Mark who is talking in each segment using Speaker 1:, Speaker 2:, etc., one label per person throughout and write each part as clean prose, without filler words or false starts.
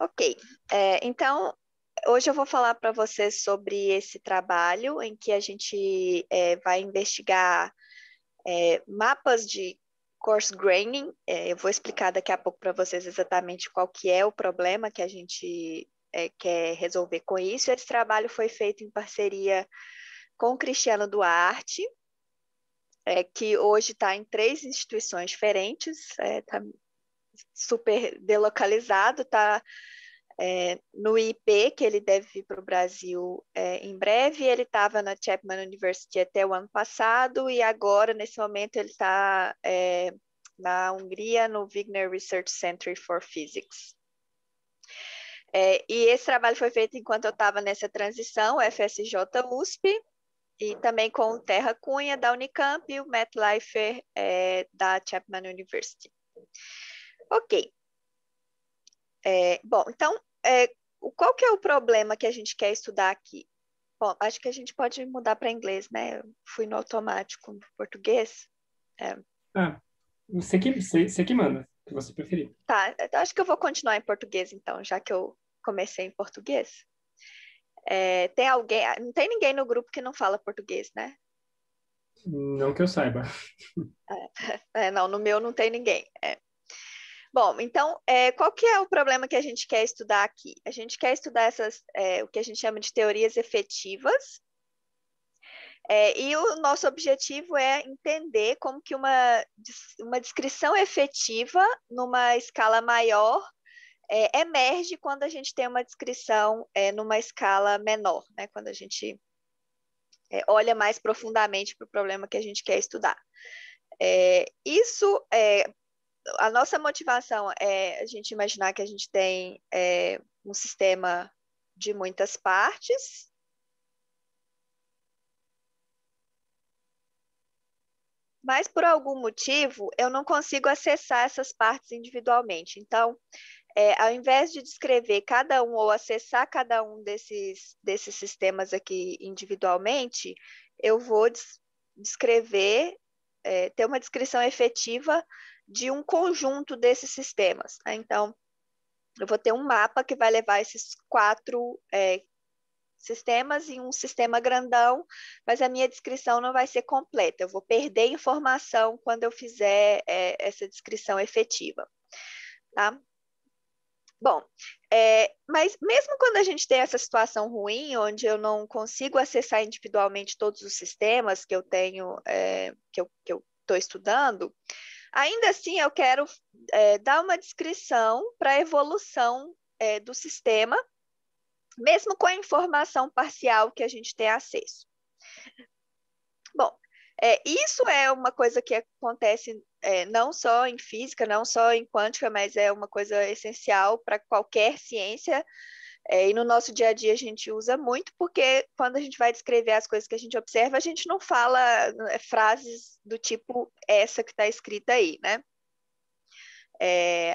Speaker 1: Ok. Então, hoje eu vou falar para vocês sobre esse trabalho em que a gente vai investigar mapas de coarse graining. Eu vou explicar daqui a pouco para vocês exatamente qual que é o problema que a gente quer resolver com isso. Esse trabalho foi feito em parceria com o Cristiano Duarte, que hoje está em 3 instituições diferentes, está super delocalizado, está no IP, que ele deve vir para o Brasil em breve. Ele estava na Chapman University até o ano passado e agora, nesse momento, ele está na Hungria, no Wigner Research Center for Physics. E esse trabalho foi feito enquanto eu estava nessa transição, FSJ-USP, e também com o Terra Cunha, da Unicamp, e o Matt Leifer, da Chapman University. Ok. Bom, então, qual que é o problema que a gente quer estudar aqui? Bom, acho que a gente pode mudar para inglês, né? Eu fui no automático no português.
Speaker 2: Ah, você que manda, o que você preferir.
Speaker 1: Tá, acho que eu vou continuar em português, então, já que eu comecei em português. Tem alguém, não tem ninguém no grupo que não fala português, né?
Speaker 2: Não que eu saiba.
Speaker 1: Não, no meu não tem ninguém. Bom, então, qual que é o problema que a gente quer estudar aqui? A gente quer estudar o que a gente chama de teorias efetivas, e o nosso objetivo é entender como que uma descrição efetiva numa escala maior emerge quando a gente tem uma descrição numa escala menor, né? Quando a gente olha mais profundamente para o problema que a gente quer estudar. A nossa motivação é a gente imaginar que a gente tem um sistema de muitas partes, mas por algum motivo eu não consigo acessar essas partes individualmente. Então, ao invés de descrever cada um ou acessar cada um desses sistemas aqui individualmente, eu vou descrever, ter uma descrição efetiva de um conjunto desses sistemas, né? Então, eu vou ter um mapa que vai levar esses 4 sistemas em um sistema grandão, mas a minha descrição não vai ser completa. Eu vou perder informação quando eu fizer essa descrição efetiva, tá? Bom, mas mesmo quando a gente tem essa situação ruim, onde eu não consigo acessar individualmente todos os sistemas que eu tenho, que eu estou estudando, ainda assim eu quero dar uma descrição para a evolução do sistema, mesmo com a informação parcial que a gente tem acesso. Bom, isso é uma coisa que acontece não só em física, não só em quântica, mas é uma coisa essencial para qualquer ciência. E no nosso dia a dia a gente usa muito, porque quando a gente vai descrever as coisas que a gente observa, a gente não fala frases do tipo essa que está escrita aí, né?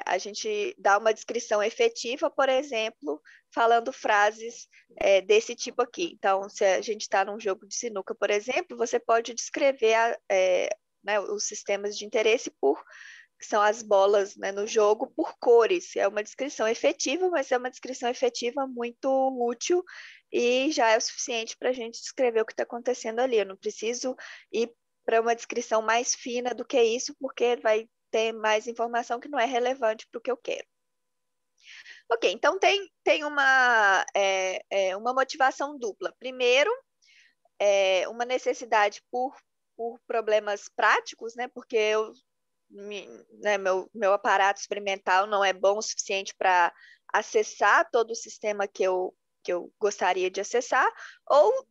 Speaker 1: A gente dá uma descrição efetiva, por exemplo, falando frases desse tipo aqui. Então, se a gente está num jogo de sinuca, por exemplo, você pode descrever né, os sistemas de interesse que são as bolas, né, no jogo, por cores. É uma descrição efetiva, mas é uma descrição efetiva muito útil e já é o suficiente para a gente descrever o que está acontecendo ali. Eu não preciso ir para uma descrição mais fina do que isso, porque vai ter mais informação que não é relevante para o que eu quero. Ok, então tem uma motivação dupla. Primeiro, uma necessidade por problemas práticos, né? Porque meu aparato experimental não é bom o suficiente para acessar todo o sistema que eu gostaria de acessar, ou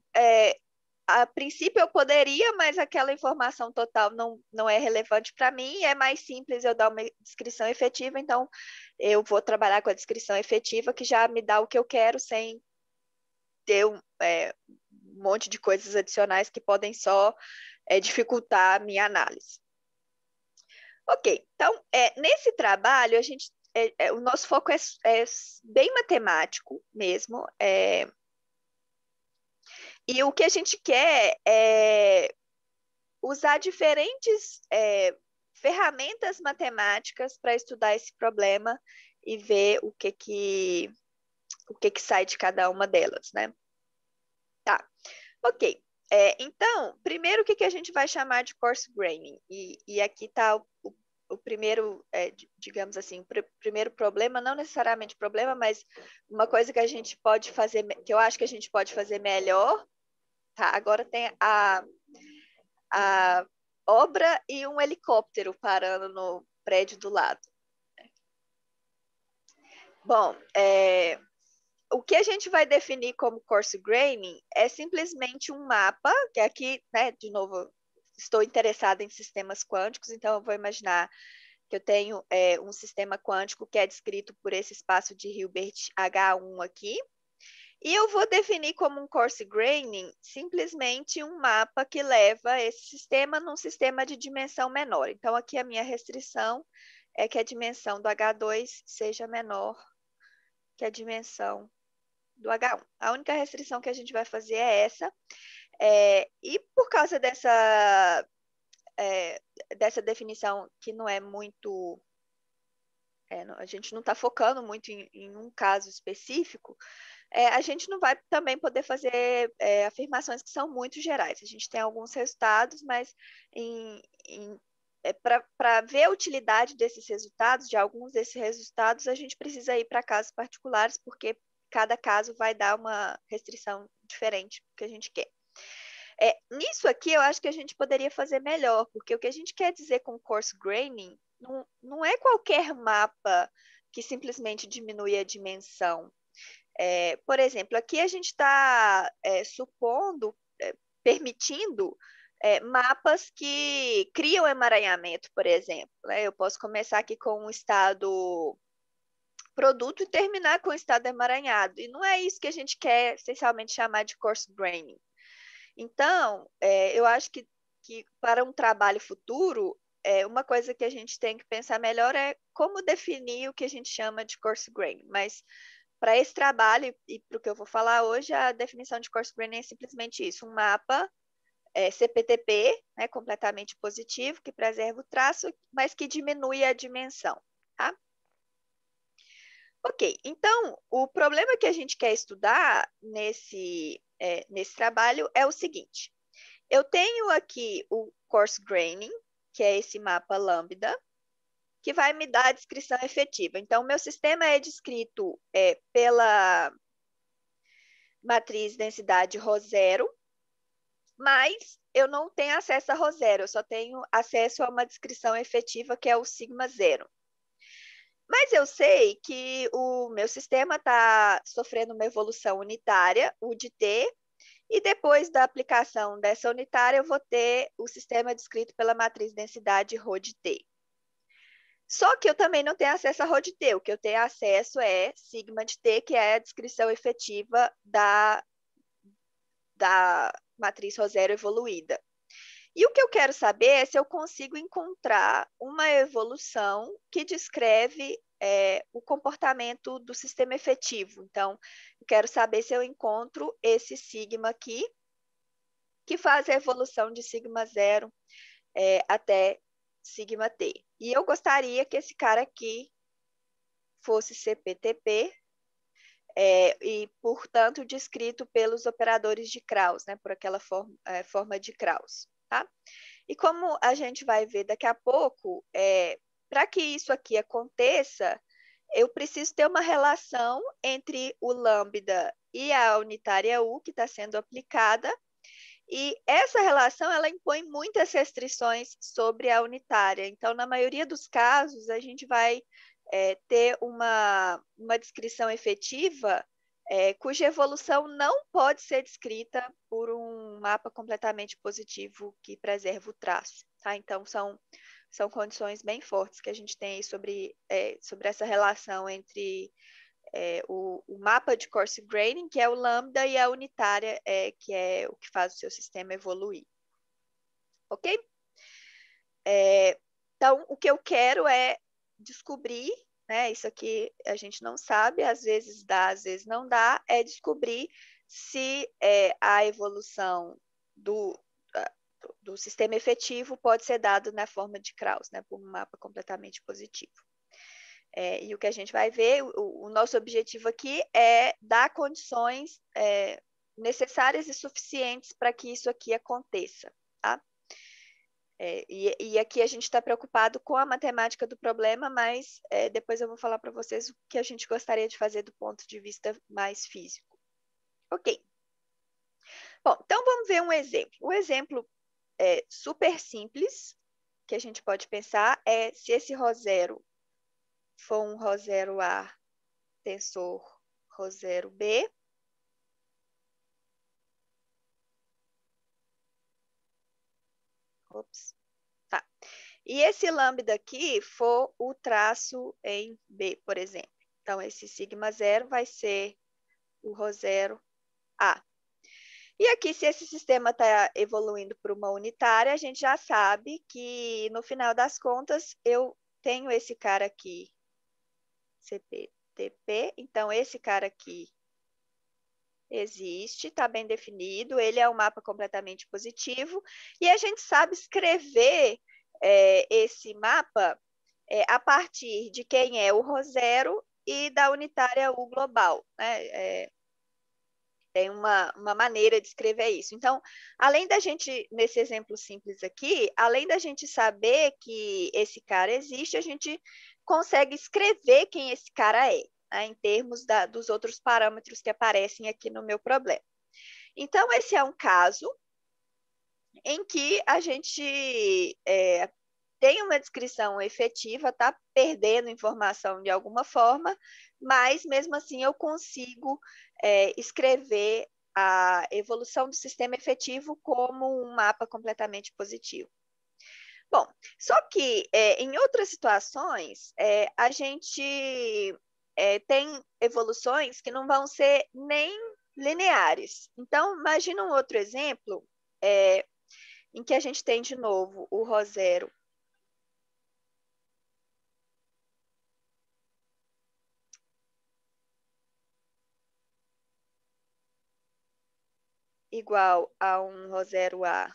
Speaker 1: a princípio eu poderia, mas aquela informação total não é relevante para mim, é mais simples eu dar uma descrição efetiva, então eu vou trabalhar com a descrição efetiva que já me dá o que eu quero sem ter um monte de coisas adicionais que podem só dificultar a minha análise. Ok, então nesse trabalho o nosso foco é bem matemático mesmo, e o que a gente quer é usar diferentes ferramentas matemáticas para estudar esse problema e ver o que que sai de cada uma delas, né? Tá, ok. Então, primeiro, o que a gente vai chamar de coarse graining? E aqui está o primeiro, digamos assim, primeiro problema, não necessariamente problema, mas uma coisa que a gente pode fazer, que eu acho que a gente pode fazer melhor, tá? Agora tem a obra e um helicóptero parando no prédio do lado. Bom, o que a gente vai definir como coarse graining é simplesmente um mapa, que aqui, né, de novo, estou interessada em sistemas quânticos, então eu vou imaginar que eu tenho um sistema quântico que é descrito por esse espaço de Hilbert H1 aqui, e eu vou definir como um coarse graining simplesmente um mapa que leva esse sistema num sistema de dimensão menor. Então, aqui a minha restrição é que a dimensão do H2 seja menor que a dimensão do H1. A única restrição que a gente vai fazer é essa. E por causa dessa definição que não é muito... a gente não está focando muito em um caso específico, a gente não vai também poder fazer afirmações que são muito gerais. A gente tem alguns resultados, mas para ver a utilidade desses resultados, de alguns desses resultados, a gente precisa ir para casos particulares, porque cada caso vai dar uma restrição diferente que a gente quer. Nisso aqui, eu acho que a gente poderia fazer melhor, porque o que a gente quer dizer com coarse graining não é qualquer mapa que simplesmente diminui a dimensão. Por exemplo, aqui a gente está supondo, permitindo mapas que criam emaranhamento, por exemplo. Né? Eu posso começar aqui com um estado produto e terminar com o estado emaranhado. E não é isso que a gente quer essencialmente chamar de coarse graining. Então, eu acho que para um trabalho futuro, uma coisa que a gente tem que pensar melhor é como definir o que a gente chama de coarse graining. Mas para esse trabalho e para o que eu vou falar hoje, a definição de coarse graining é simplesmente isso: um mapa CPTP, né, completamente positivo, que preserva o traço, mas que diminui a dimensão. Tá? Ok, então o problema que a gente quer estudar nesse trabalho é o seguinte: eu tenho aqui o coarse graining, que é esse mapa lambda, que vai me dar a descrição efetiva. Então, o meu sistema é descrito pela matriz densidade ρ0, mas eu não tenho acesso a ρ0, eu só tenho acesso a uma descrição efetiva, que é o sigma 0. Mas eu sei que o meu sistema está sofrendo uma evolução unitária, U de t, e depois da aplicação dessa unitária, eu vou ter o sistema descrito pela matriz densidade ρ de t. Só que eu também não tenho acesso a ρ de t. O que eu tenho acesso é sigma de t, que é a descrição efetiva da matriz ρ0 evoluída. E o que eu quero saber é se eu consigo encontrar uma evolução que descreve o comportamento do sistema efetivo. Então, eu quero saber se eu encontro esse sigma aqui, que faz a evolução de sigma 0 até sigma t. E eu gostaria que esse cara aqui fosse CPTP, e, portanto, descrito pelos operadores de Krauss, né, por aquela forma de Krauss. Tá? E como a gente vai ver daqui a pouco, para que isso aqui aconteça, eu preciso ter uma relação entre o lambda e a unitária U que está sendo aplicada, e essa relação ela impõe muitas restrições sobre a unitária. Então, na maioria dos casos, a gente vai ter uma descrição efetiva cuja evolução não pode ser descrita por um mapa completamente positivo que preserva o traço. Tá? Então, são condições bem fortes que a gente tem aí sobre essa relação entre o mapa de coarse graining, que é o lambda, e a unitária, que é o que faz o seu sistema evoluir. Ok? Então, o que eu quero é descobrir, né, isso aqui a gente não sabe, às vezes dá, às vezes não dá, é descobrir se a evolução do sistema efetivo pode ser dado na forma de Krauss, né, por um mapa completamente positivo. E o que a gente vai ver, o nosso objetivo aqui é dar condições necessárias e suficientes para que isso aqui aconteça, tá? E aqui a gente está preocupado com a matemática do problema, mas depois eu vou falar para vocês o que a gente gostaria de fazer do ponto de vista mais físico. Ok. Bom, então vamos ver um exemplo. Um exemplo super simples que a gente pode pensar é se esse ρ0 for um ρ0A tensor ρ0B, ops, tá. E esse lambda aqui for o traço em B, por exemplo. Então, esse sigma 0 vai ser o ρ0A. E aqui, se esse sistema está evoluindo para uma unitária, a gente já sabe que, no final das contas, eu tenho esse cara aqui, CPTP. Então, esse cara aqui existe, está bem definido, ele é um mapa completamente positivo, e a gente sabe escrever esse mapa a partir de quem é o ρ0 e da unitária U global, né? Tem uma maneira de escrever isso. Então, além da gente, nesse exemplo simples aqui, além da gente saber que esse cara existe, a gente consegue escrever quem esse cara é, né, em termos dos outros parâmetros que aparecem aqui no meu problema. Então, esse é um caso em que a gente tem uma descrição efetiva, está perdendo informação de alguma forma, mas mesmo assim eu consigo escrever a evolução do sistema efetivo como um mapa completamente positivo. Bom, só que em outras situações a gente tem evoluções que não vão ser nem lineares. Então, imagina um outro exemplo em que a gente tem de novo o ρ0 igual a um ρ0A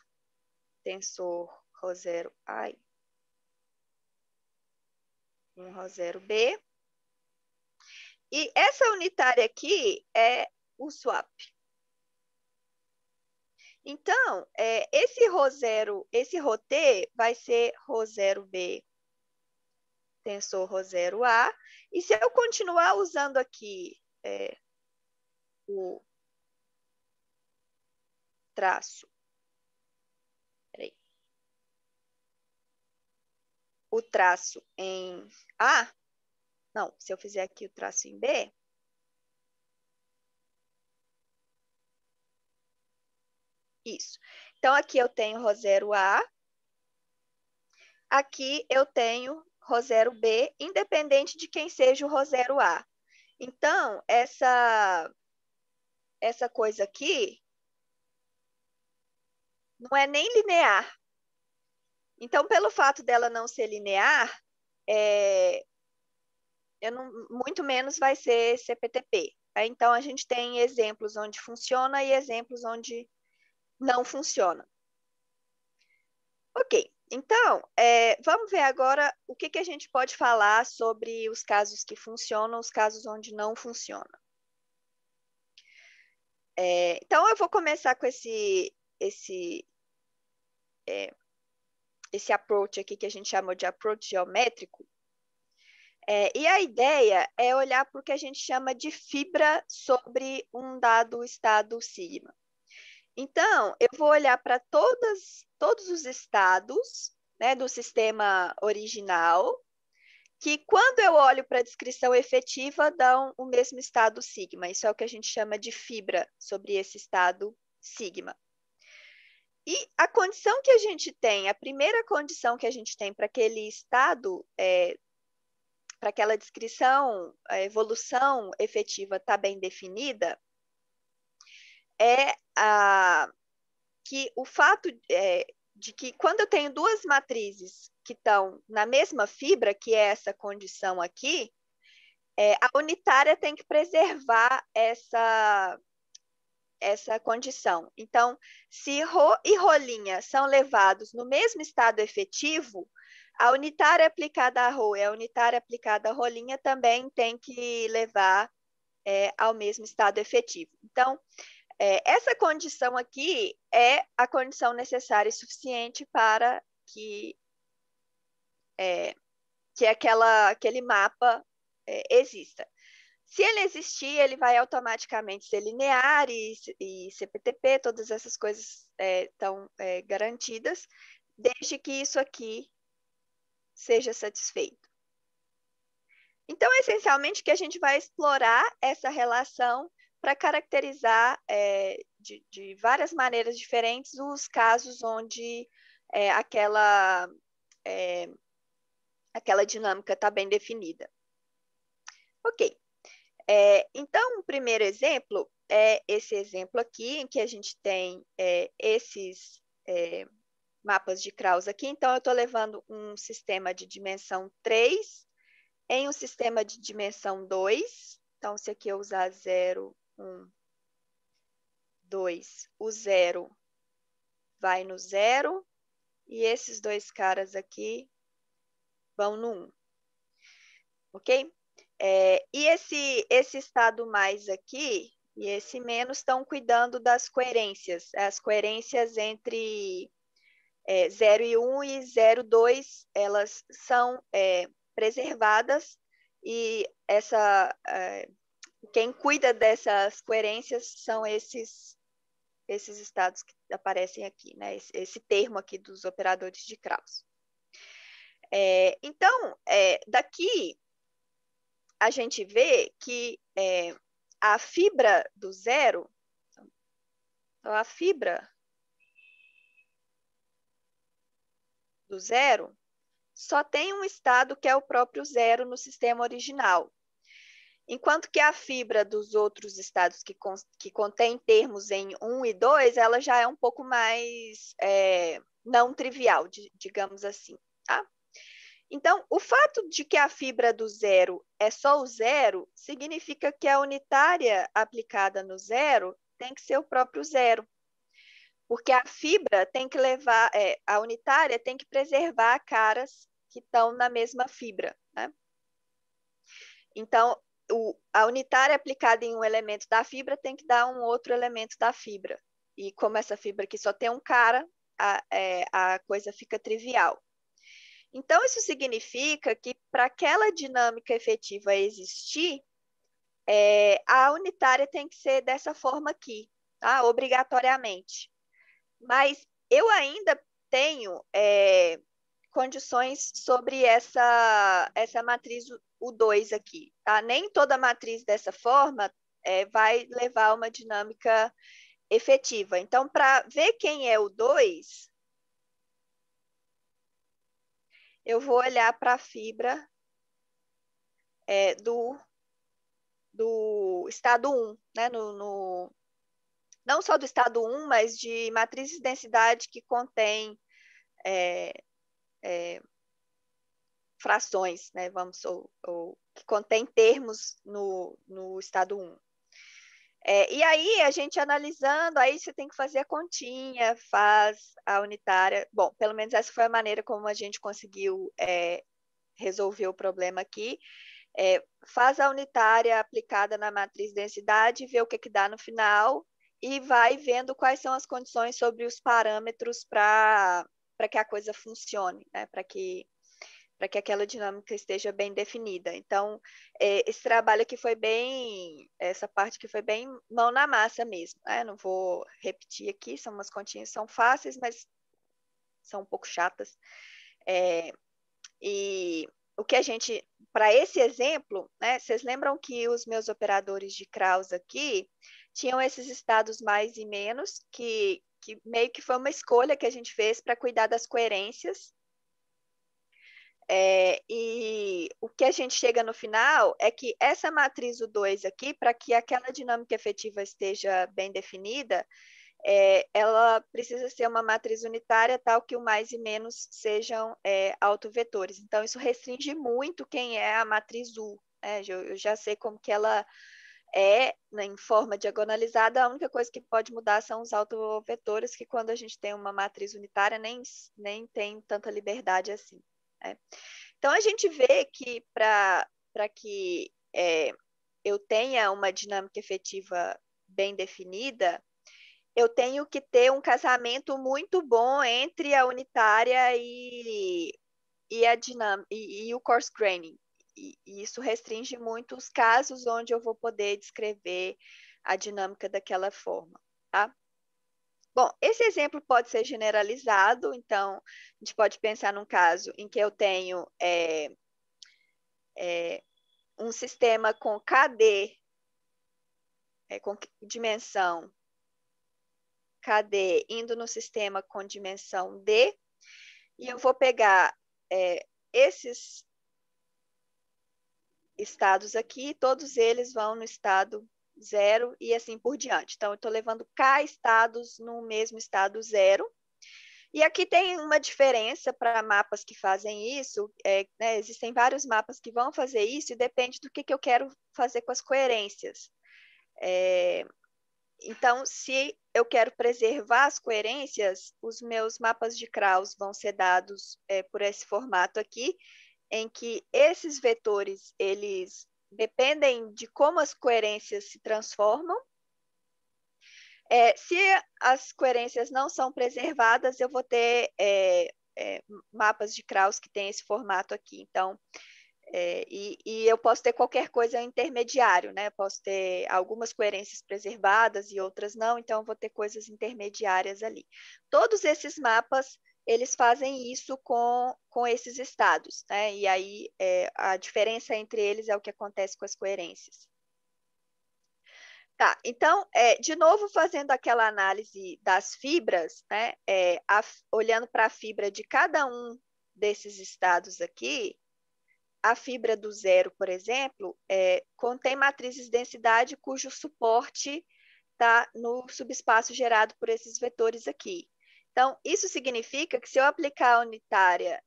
Speaker 1: tensor ρ0A, um ρ0B. E essa unitária aqui é o swap. Então, esse ρ0, esse ρt vai ser ρ0B tensor ρ0A. E se eu continuar usando aqui o traço, o traço em A, não, se eu fizer aqui o traço em B, isso. Então, aqui eu tenho ρ0A, aqui eu tenho ρ0B, independente de quem seja o ρ0A. Então, essa coisa aqui não é nem linear. Então, pelo fato dela não ser linear, muito menos vai ser CPTP. Então, a gente tem exemplos onde funciona e exemplos onde não funciona. Ok, então, vamos ver agora o que a gente pode falar sobre os casos que funcionam, os casos onde não funciona. Então, eu vou começar com esse approach aqui que a gente chama de approach geométrico. E a ideia é olhar para o que a gente chama de fibra sobre um dado estado sigma. Então, eu vou olhar para todos os estados, né, do sistema original, que quando eu olho para a descrição efetiva, dão o mesmo estado sigma. Isso é o que a gente chama de fibra sobre esse estado sigma. E a condição que a gente tem, a primeira condição que a gente tem para aquele estado, para aquela descrição, a evolução efetiva está bem definida, é que o fato de que quando eu tenho duas matrizes que estão na mesma fibra, que é essa condição aqui, a unitária tem que preservar essa condição. Então, se ρ e ρ' são levados no mesmo estado efetivo, A unitária aplicada a rho e a unitária aplicada a rolinha também tem que levar ao mesmo estado efetivo. Então, essa condição aqui é a condição necessária e suficiente para que aquele mapa exista. Se ele existir, ele vai automaticamente ser linear e CPTP, todas essas coisas estão garantidas, desde que isso aqui seja satisfeito. Então, essencialmente, que a gente vai explorar essa relação para caracterizar de várias maneiras diferentes os casos onde aquela dinâmica está bem definida. Ok. Então, o primeiro exemplo é esse exemplo aqui, em que a gente tem esses mapas de Krauss aqui. Então, eu estou levando um sistema de dimensão 3 em um sistema de dimensão 2. Então, se aqui eu usar 0, 1, 2, o 0 vai no 0, e esses dois caras aqui vão no 1. Ok? E esse estado mais aqui e esse menos estão cuidando das coerências. As coerências entre 0 e 1 e 0, 2, elas são preservadas e quem cuida dessas coerências são esses estados que aparecem aqui, né? Esse termo aqui dos operadores de Krauss. Então, daqui a gente vê que a fibra do 0, a fibra do 0 só tem um estado que é o próprio 0 no sistema original. Enquanto que a fibra dos outros estados que contém termos em 1 e 2, ela já é um pouco mais não trivial, digamos assim. Tá? Então, o fato de que a fibra do 0 é só o 0, significa que a unitária aplicada no 0 tem que ser o próprio 0. Porque a fibra tem que levar, a unitária tem que preservar caras que estão na mesma fibra. Né? Então, a unitária aplicada em um elemento da fibra tem que dar um outro elemento da fibra. E como essa fibra aqui só tem um cara, a coisa fica trivial. Então, isso significa que para aquela dinâmica efetiva existir, a unitária tem que ser dessa forma aqui, tá? Obrigatoriamente. Mas eu ainda tenho condições sobre essa matriz U2 aqui. Tá? Nem toda matriz dessa forma vai levar a uma dinâmica efetiva. Então, para ver quem é o 2, eu vou olhar para a fibra do estado 1, né? Não só do estado 1, mas de matrizes de densidade que contém frações, né? Ou que contém termos no estado 1. E aí, a gente analisando, aí você tem que fazer a continha, faz a unitária. Bom, pelo menos essa foi a maneira como a gente conseguiu resolver o problema aqui. Faz a unitária aplicada na matriz de densidade, vê o que dá no final e vai vendo quais são as condições sobre os parâmetros para que a coisa funcione, né? Para que aquela dinâmica esteja bem definida. Então, esse trabalho aqui foi essa parte aqui foi bem mão na massa mesmo. Né? Não vou repetir aqui, são umas continhas que são fáceis, mas são um pouco chatas. E o que a gente, para esse exemplo, né, vocês lembram que os meus operadores de Krauss aqui tinham esses estados mais e menos, que meio que foi uma escolha que a gente fez para cuidar das coerências. E o que a gente chega no final é que essa matriz U2 aqui, para que aquela dinâmica efetiva esteja bem definida, ela precisa ser uma matriz unitária tal que o mais e menos sejam autovetores. Então, isso restringe muito quem é a matriz U. Né? Eu já sei como que ela né, em forma diagonalizada, a única coisa que pode mudar são os autovetores, que quando a gente tem uma matriz unitária nem tem tanta liberdade assim. né? Então, a gente vê que para que eu tenha uma dinâmica efetiva bem definida, eu tenho que ter um casamento muito bom entre a unitária e o coarse graining. E isso restringe muito os casos onde eu vou poder descrever a dinâmica daquela forma, tá? Bom, esse exemplo pode ser generalizado, então a gente pode pensar num caso em que eu tenho um sistema com KD, com dimensão KD, indo no sistema com dimensão D, e eu vou pegar esses estados aqui, todos eles vão no estado 0 e assim por diante. Então, eu estou levando K estados no mesmo estado 0. E aqui tem uma diferença para mapas que fazem isso. Né, existem vários mapas que vão fazer isso e depende do que eu quero fazer com as coerências. Então, se eu quero preservar as coerências, os meus mapas de Krauss vão ser dados por esse formato aqui, em que esses vetores, eles dependem de como as coerências se transformam. Se as coerências não são preservadas, eu vou ter mapas de Krauss que tem esse formato aqui. Então, e eu posso ter qualquer coisa intermediário, né? Eu posso ter algumas coerências preservadas e outras não, então eu vou ter coisas intermediárias ali. Todos esses mapas, eles fazem isso com esses estados, né? E aí a diferença entre eles é o que acontece com as coerências. Tá, então, de novo, fazendo aquela análise das fibras, né? Olhando para a fibra de cada um desses estados aqui, a fibra do 0, por exemplo, contém matrizes de densidade cujo suporte está no subespaço gerado por esses vetores aqui. Então, isso significa que se eu aplicar a unitária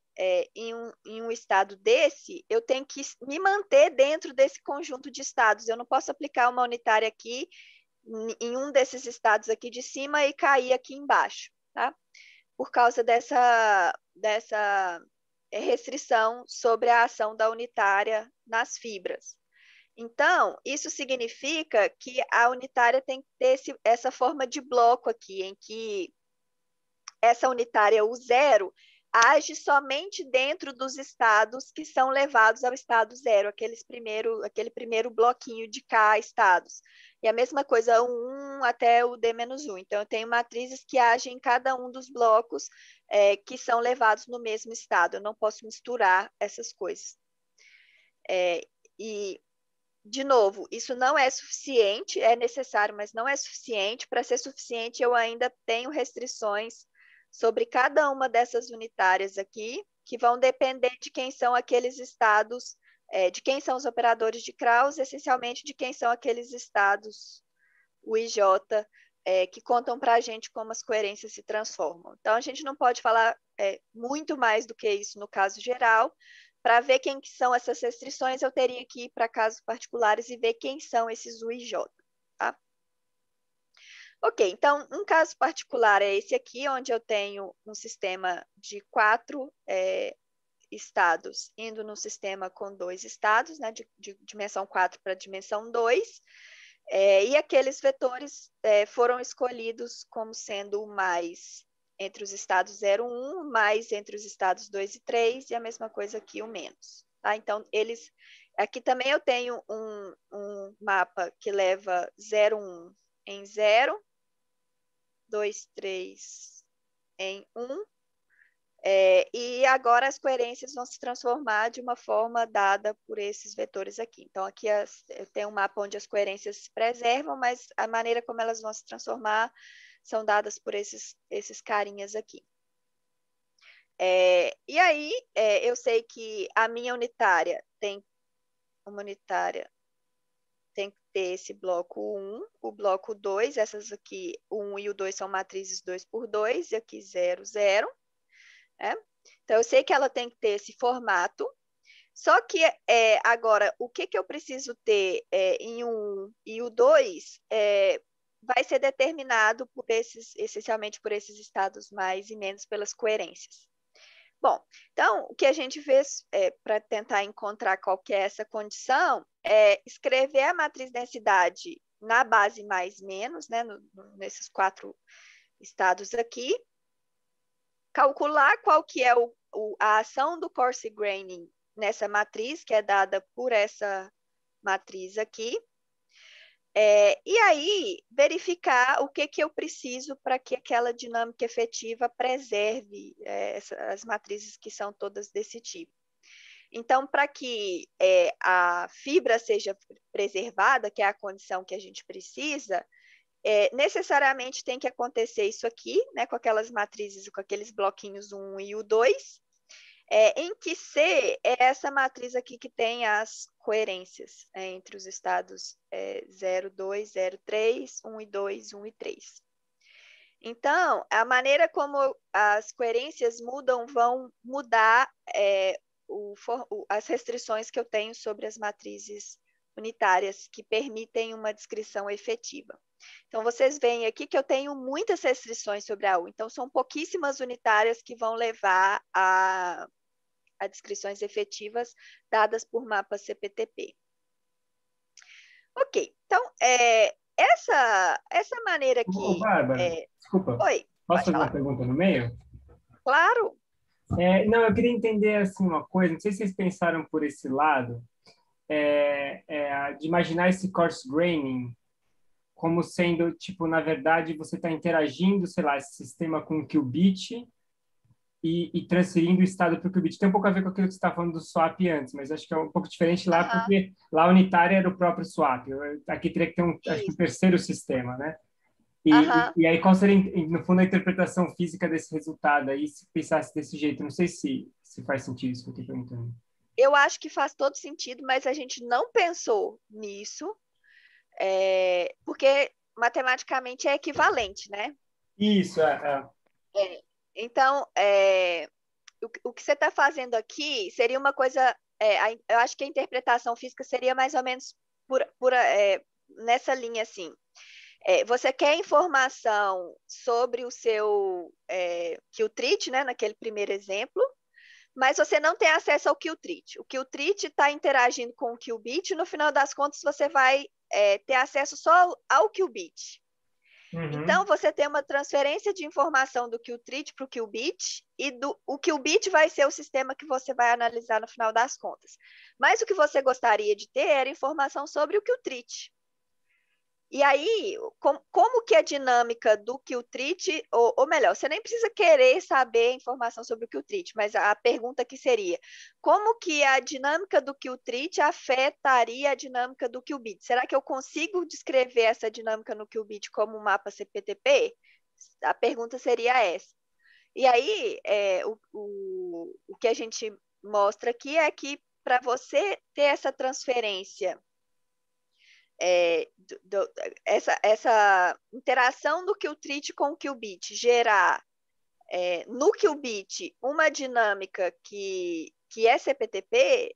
Speaker 1: em um estado desse, eu tenho que me manter dentro desse conjunto de estados. Eu não posso aplicar uma unitária aqui em um desses estados aqui de cima e cair aqui embaixo, tá? Por causa dessa restrição sobre a ação da unitária nas fibras. Então, isso significa que a unitária tem que ter essa forma de bloco aqui, em que essa unitária, o 0, age somente dentro dos estados que são levados ao estado 0, aquele primeiro bloquinho de K estados. E a mesma coisa, o 1 até o D-1. Então, eu tenho matrizes que agem em cada um dos blocos que são levados no mesmo estado. Eu não posso misturar essas coisas. E, de novo, isso não é suficiente, é necessário, mas não é suficiente. Para ser suficiente, eu ainda tenho restrições sobre cada uma dessas unitárias aqui, que vão depender de quem são aqueles estados, de quem são os operadores de Krauss, essencialmente de quem são aqueles estados, o IJ, que contam para a gente como as coerências se transformam. Então, a gente não pode falar muito mais do que isso no caso geral. Para ver quem que são essas restrições, eu teria que ir para casos particulares e ver quem são esses UIJ, tá? Ok, então, um caso particular é esse aqui, onde eu tenho um sistema de 4 estados, indo no sistema com 2 estados, né, de dimensão 4 para dimensão 2, e aqueles vetores foram escolhidos como sendo o mais entre os estados 0 e 1, mais entre os estados 2 e 3, e a mesma coisa aqui, o menos. Tá? Então, aqui também eu tenho um mapa que leva 0, 1 em 0, 2, 3 em 1, e agora as coerências vão se transformar de uma forma dada por esses vetores aqui. Então, aqui eu tenho um mapa onde as coerências se preservam, mas a maneira como elas vão se transformar são dadas por esses carinhas aqui. E aí, eu sei que a minha unitária tem que ter esse bloco 1, o bloco 2, essas aqui, o 1 e o 2 são matrizes 2 por 2, e aqui 0, 0. Né? Então, eu sei que ela tem que ter esse formato, só que agora, o que eu preciso ter em 1 e o 2 vai ser determinado essencialmente por esses estados mais e menos pelas coerências. Bom, então, o que a gente fez para tentar encontrar qual que é essa condição é escrever a matriz densidade na base mais menos, né, nesses 4 estados aqui, calcular qual que é a ação do coarse graining nessa matriz, que é dada por essa matriz aqui, e aí verificar o que eu preciso para que aquela dinâmica efetiva preserve as matrizes que são todas desse tipo. Então, para que a fibra seja preservada, que é a condição que a gente precisa, necessariamente tem que acontecer isso aqui, né, com aquelas matrizes, com aqueles bloquinhos 1 e o 2, em que C é essa matriz aqui que tem as coerências entre os estados 0, 2, 0, 3, 1 e 2, 1 e 3. Então, a maneira como as coerências mudam vão mudar as restrições que eu tenho sobre as matrizes unitárias que permitem uma descrição efetiva. Então, vocês veem aqui que eu tenho muitas restrições sobre a U. Então, são pouquíssimas unitárias que vão levar a descrições efetivas dadas por mapas CPTP. Ok, então, essa maneira
Speaker 2: Ô,
Speaker 1: aqui...
Speaker 2: Bárbara, desculpa,
Speaker 1: Oi,
Speaker 2: posso
Speaker 1: pode
Speaker 2: fazer uma
Speaker 1: falar.
Speaker 2: pergunta no meio?
Speaker 1: Claro.
Speaker 2: Não, eu queria entender assim uma coisa, não sei se vocês pensaram por esse lado, de imaginar esse coarse graining como sendo, tipo, na verdade, você está interagindo, sei lá, esse sistema com o qubit e transferindo o estado para o qubit. Tem um pouco a ver com aquilo que você estava falando do swap antes, mas acho que é um pouco diferente lá,
Speaker 1: Aham,
Speaker 2: porque lá a unitária era o próprio swap. Aqui teria que ter acho que um
Speaker 1: isso.
Speaker 2: terceiro sistema, né? E,
Speaker 1: Aham.
Speaker 2: e aí, qual seria, no fundo, a interpretação física desse resultado aí, se pensasse desse jeito? Não sei se faz sentido isso que eu estou perguntando.
Speaker 1: Eu acho que faz todo sentido, mas a gente não pensou nisso, porque matematicamente é equivalente, né?
Speaker 2: Isso, é.
Speaker 1: É. Então, o que você está fazendo aqui seria uma coisa. Eu acho que a interpretação física seria mais ou menos nessa linha assim. Você quer informação sobre o seu Q-trit, né, naquele primeiro exemplo, mas você não tem acesso ao Q-trit. O Q-trit está interagindo com o qubit, e no final das contas você vai ter acesso só ao qubit. Então,
Speaker 2: Uhum.
Speaker 1: você tem uma transferência de informação do Qtrit para o Qubit, e o Qubit vai ser o sistema que você vai analisar no final das contas. Mas o que você gostaria de ter era informação sobre o Qtrit. E aí, como que a dinâmica do Qtrit, ou melhor, você nem precisa querer saber informação sobre o Qtrit, mas a pergunta aqui seria, como que a dinâmica do Qtrit afetaria a dinâmica do Qubit? Será que eu consigo descrever essa dinâmica no Qubit como um mapa CPTP? A pergunta seria essa. E aí, o que a gente mostra aqui é que para você ter essa transferência essa interação do Qtrit com o Qubit gerar no Qubit uma dinâmica que é CPTP,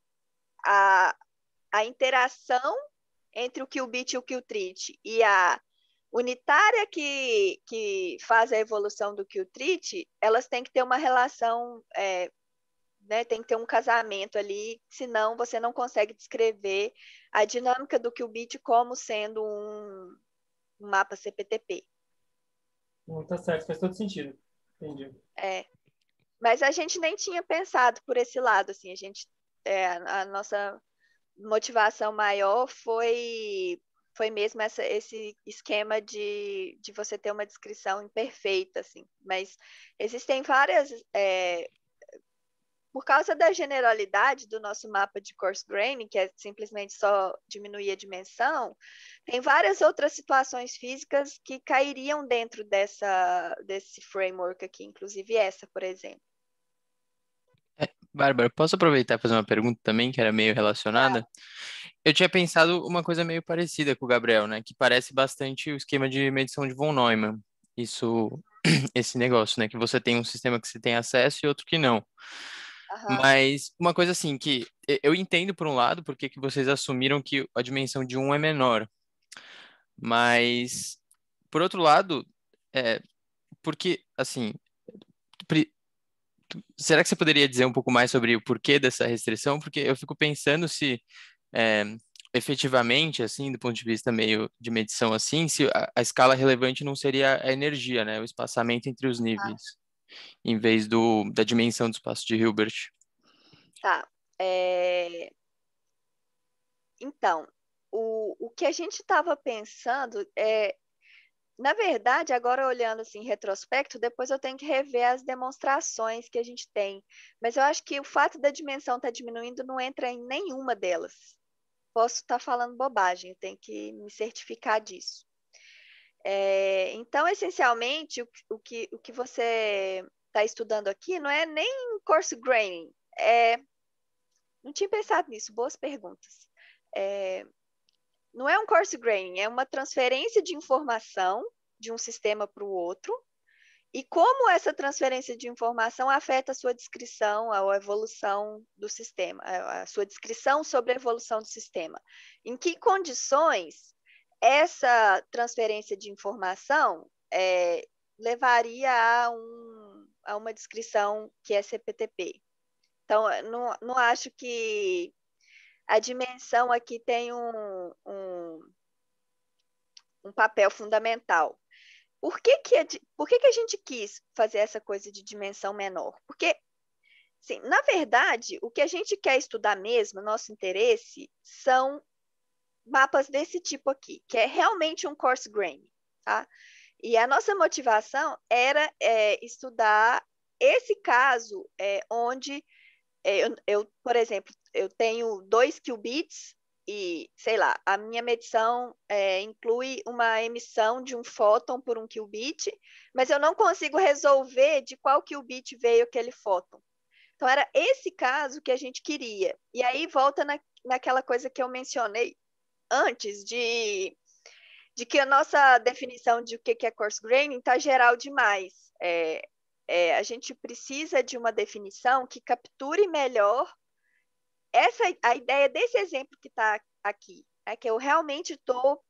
Speaker 1: a, a interação entre o Qubit e o Qtrit e a unitária que faz a evolução do Qtrit, elas têm que ter uma relação, né, tem que ter um casamento ali, senão você não consegue descrever a dinâmica do qubit como sendo um mapa CPTP.
Speaker 2: Não, tá certo, faz todo sentido. Entendi.
Speaker 1: É, mas a gente nem tinha pensado por esse lado, assim, a nossa motivação maior foi mesmo esse esquema de você ter uma descrição imperfeita, assim, mas existem várias por causa da generalidade do nosso mapa de coarse graining, que é simplesmente só diminuir a dimensão, tem várias outras situações físicas que cairiam dentro desse framework aqui, inclusive essa, por exemplo.
Speaker 3: Bárbara, posso aproveitar e fazer uma pergunta também, que era meio relacionada?
Speaker 1: Claro.
Speaker 3: Eu tinha pensado uma coisa meio parecida com o Gabriel, né? Que parece bastante o esquema de medição de von Neumann. Isso, esse negócio, né? Que você tem um sistema que você tem acesso e outro que não.
Speaker 1: Aham.
Speaker 3: Mas uma coisa assim, que eu entendo por um lado, porque que vocês assumiram que a dimensão de um é menor. Mas, por outro lado, é, porque, assim, será que você poderia dizer um pouco mais sobre o porquê dessa restrição? Porque eu fico pensando se é, efetivamente, assim, do ponto de vista meio de medição, assim, se a escala relevante não seria a energia, né? O espaçamento entre os níveis, em vez da dimensão do espaço de Hilbert.
Speaker 1: Tá. É, Então, o que a gente estava pensando na verdade, agora olhando assim em retrospecto, depois eu tenho que rever as demonstrações que a gente tem. Mas eu acho que o fato da dimensão estar diminuindo não entra em nenhuma delas. Posso estar falando bobagem, eu tenho que me certificar disso. Então, essencialmente, o que você está estudando aqui não é nem coarse graining. Não tinha pensado nisso, boas perguntas. É, não é um coarse graining, é uma transferência de informação de um sistema para o outro, e como essa transferência de informação afeta a sua descrição, a evolução do sistema, a sua descrição sobre a evolução do sistema. Em que condições essa transferência de informação levaria a uma descrição que é CPTP. Então, não acho que a dimensão aqui tem um papel fundamental. Por que a gente quis fazer essa coisa de dimensão menor? Porque, assim, na verdade, o que a gente quer estudar mesmo, nosso interesse, são mapas desse tipo aqui, que é realmente um coarse grain, tá? E a nossa motivação era estudar esse caso onde por exemplo, eu tenho 2 qubits e, sei lá, a minha medição inclui uma emissão de um fóton por um qubit, mas eu não consigo resolver de qual qubit veio aquele fóton. Então, era esse caso que a gente queria. E aí volta naquela coisa que eu mencionei antes, de que a nossa definição de o que é coarse graining está geral demais. A gente precisa de uma definição que capture melhor a ideia desse exemplo que está aqui, é que eu realmente estou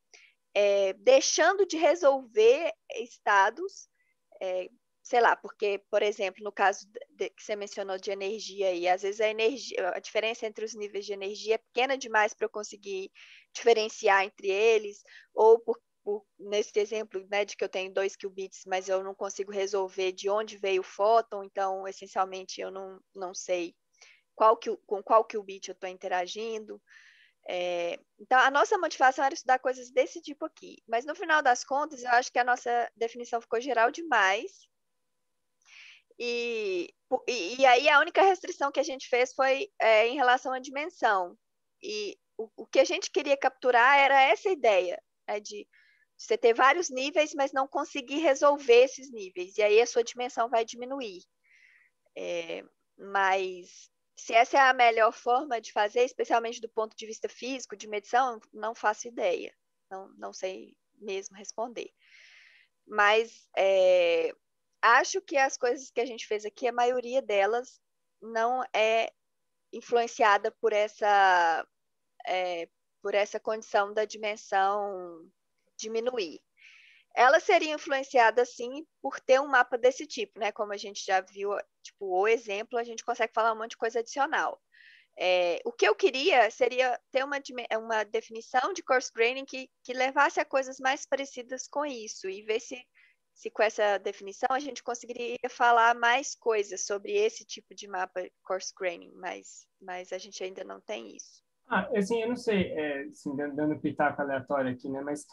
Speaker 1: deixando de resolver estados, sei lá, porque, por exemplo, no caso que você mencionou de energia aí, às vezes a diferença entre os níveis de energia é pequena demais para eu conseguir diferenciar entre eles, ou nesse exemplo, né, de que eu tenho 2 qubits, mas eu não consigo resolver de onde veio o fóton, então, essencialmente, eu não sei com qual qubit eu estou interagindo. Então, a nossa motivação era estudar coisas desse tipo aqui. Mas, no final das contas, eu acho que a nossa definição ficou geral demais. E aí, a única restrição que a gente fez foi em relação à dimensão. E o que a gente queria capturar era essa ideia, de você ter vários níveis, mas não conseguir resolver esses níveis. E aí, a sua dimensão vai diminuir. Mas se essa é a melhor forma de fazer, especialmente do ponto de vista físico, de medição, não faço ideia. Não sei mesmo responder. Mas acho que as coisas que a gente fez aqui, a maioria delas não é influenciada por essa condição da dimensão diminuir. Ela seria influenciada, sim, por ter um mapa desse tipo, né? Como a gente já viu, tipo, o exemplo, a gente consegue falar um monte de coisa adicional. O que eu queria seria ter uma definição de coarse graining que levasse a coisas mais parecidas com isso e ver se com essa definição a gente conseguiria falar mais coisas sobre esse tipo de mapa coarse graining, mas a gente ainda não tem isso.
Speaker 2: Assim, eu não sei, assim, dando pitaco aleatório aqui, né? Mas,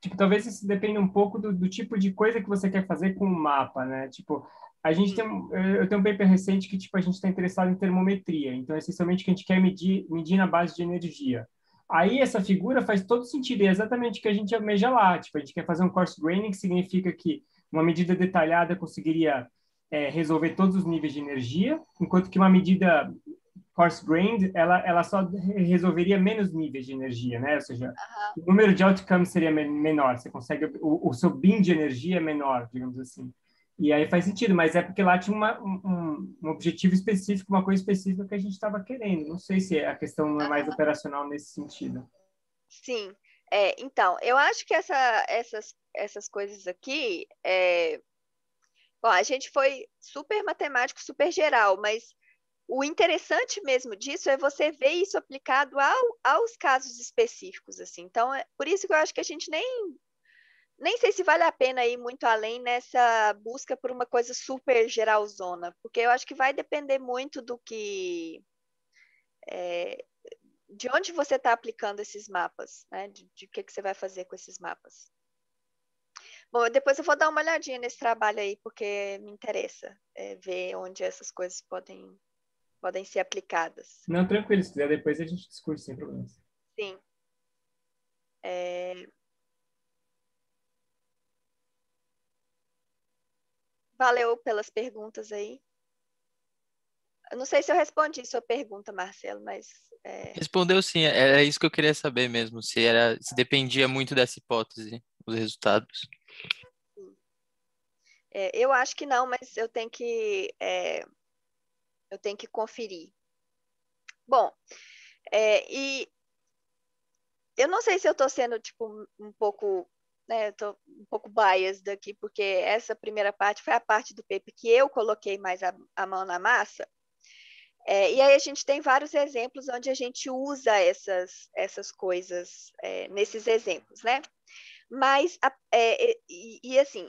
Speaker 2: tipo, talvez isso dependa um pouco do tipo de coisa que você quer fazer com o mapa, né? Tipo, a gente eu tenho um paper recente que, tipo, a gente está interessado em termometria. Então, essencialmente, que a gente quer medir na base de energia. Aí, essa figura faz todo sentido. E é exatamente o que a gente almeja lá. Tipo, a gente quer fazer um coarse graining, que significa que uma medida detalhada conseguiria resolver todos os níveis de energia, enquanto que uma medida coarse-grained, ela só resolveria menos níveis de energia, né? Ou seja, o número de outcomes seria menor, você consegue, o seu bin de energia é menor, digamos assim. E aí faz sentido, mas é porque lá tinha um objetivo específico, uma coisa específica que a gente estava querendo. Não sei se a questão não é mais operacional nesse sentido.
Speaker 1: Sim. Então, eu acho que essas coisas aqui Ó, a gente foi super matemático, super geral, mas o interessante mesmo disso é você ver isso aplicado aos casos específicos, assim. Então, é por isso que eu acho que a gente nem sei se vale a pena ir muito além nessa busca por uma coisa super geralzona, porque eu acho que vai depender muito do que, de onde você está aplicando esses mapas, né? De que você vai fazer com esses mapas. Bom, depois eu vou dar uma olhadinha nesse trabalho aí, porque me interessa ver onde essas coisas podem ser aplicadas.
Speaker 2: Não, tranquilo, se quiser depois a gente discute sem problemas.
Speaker 1: Sim. É, valeu pelas perguntas aí. Eu não sei se eu respondi sua pergunta, Marcelo, mas
Speaker 3: Respondeu sim, era isso que eu queria saber mesmo, se dependia muito dessa hipótese, os resultados.
Speaker 1: eu acho que não, mas eu tenho que conferir. Bom, e eu não sei se eu estou sendo tipo um pouco, né, eu tô um pouco biased aqui, porque essa primeira parte foi a parte do paper que eu coloquei mais a mão na massa. E aí a gente tem vários exemplos onde a gente usa essas coisas nesses exemplos, né? Mas, assim,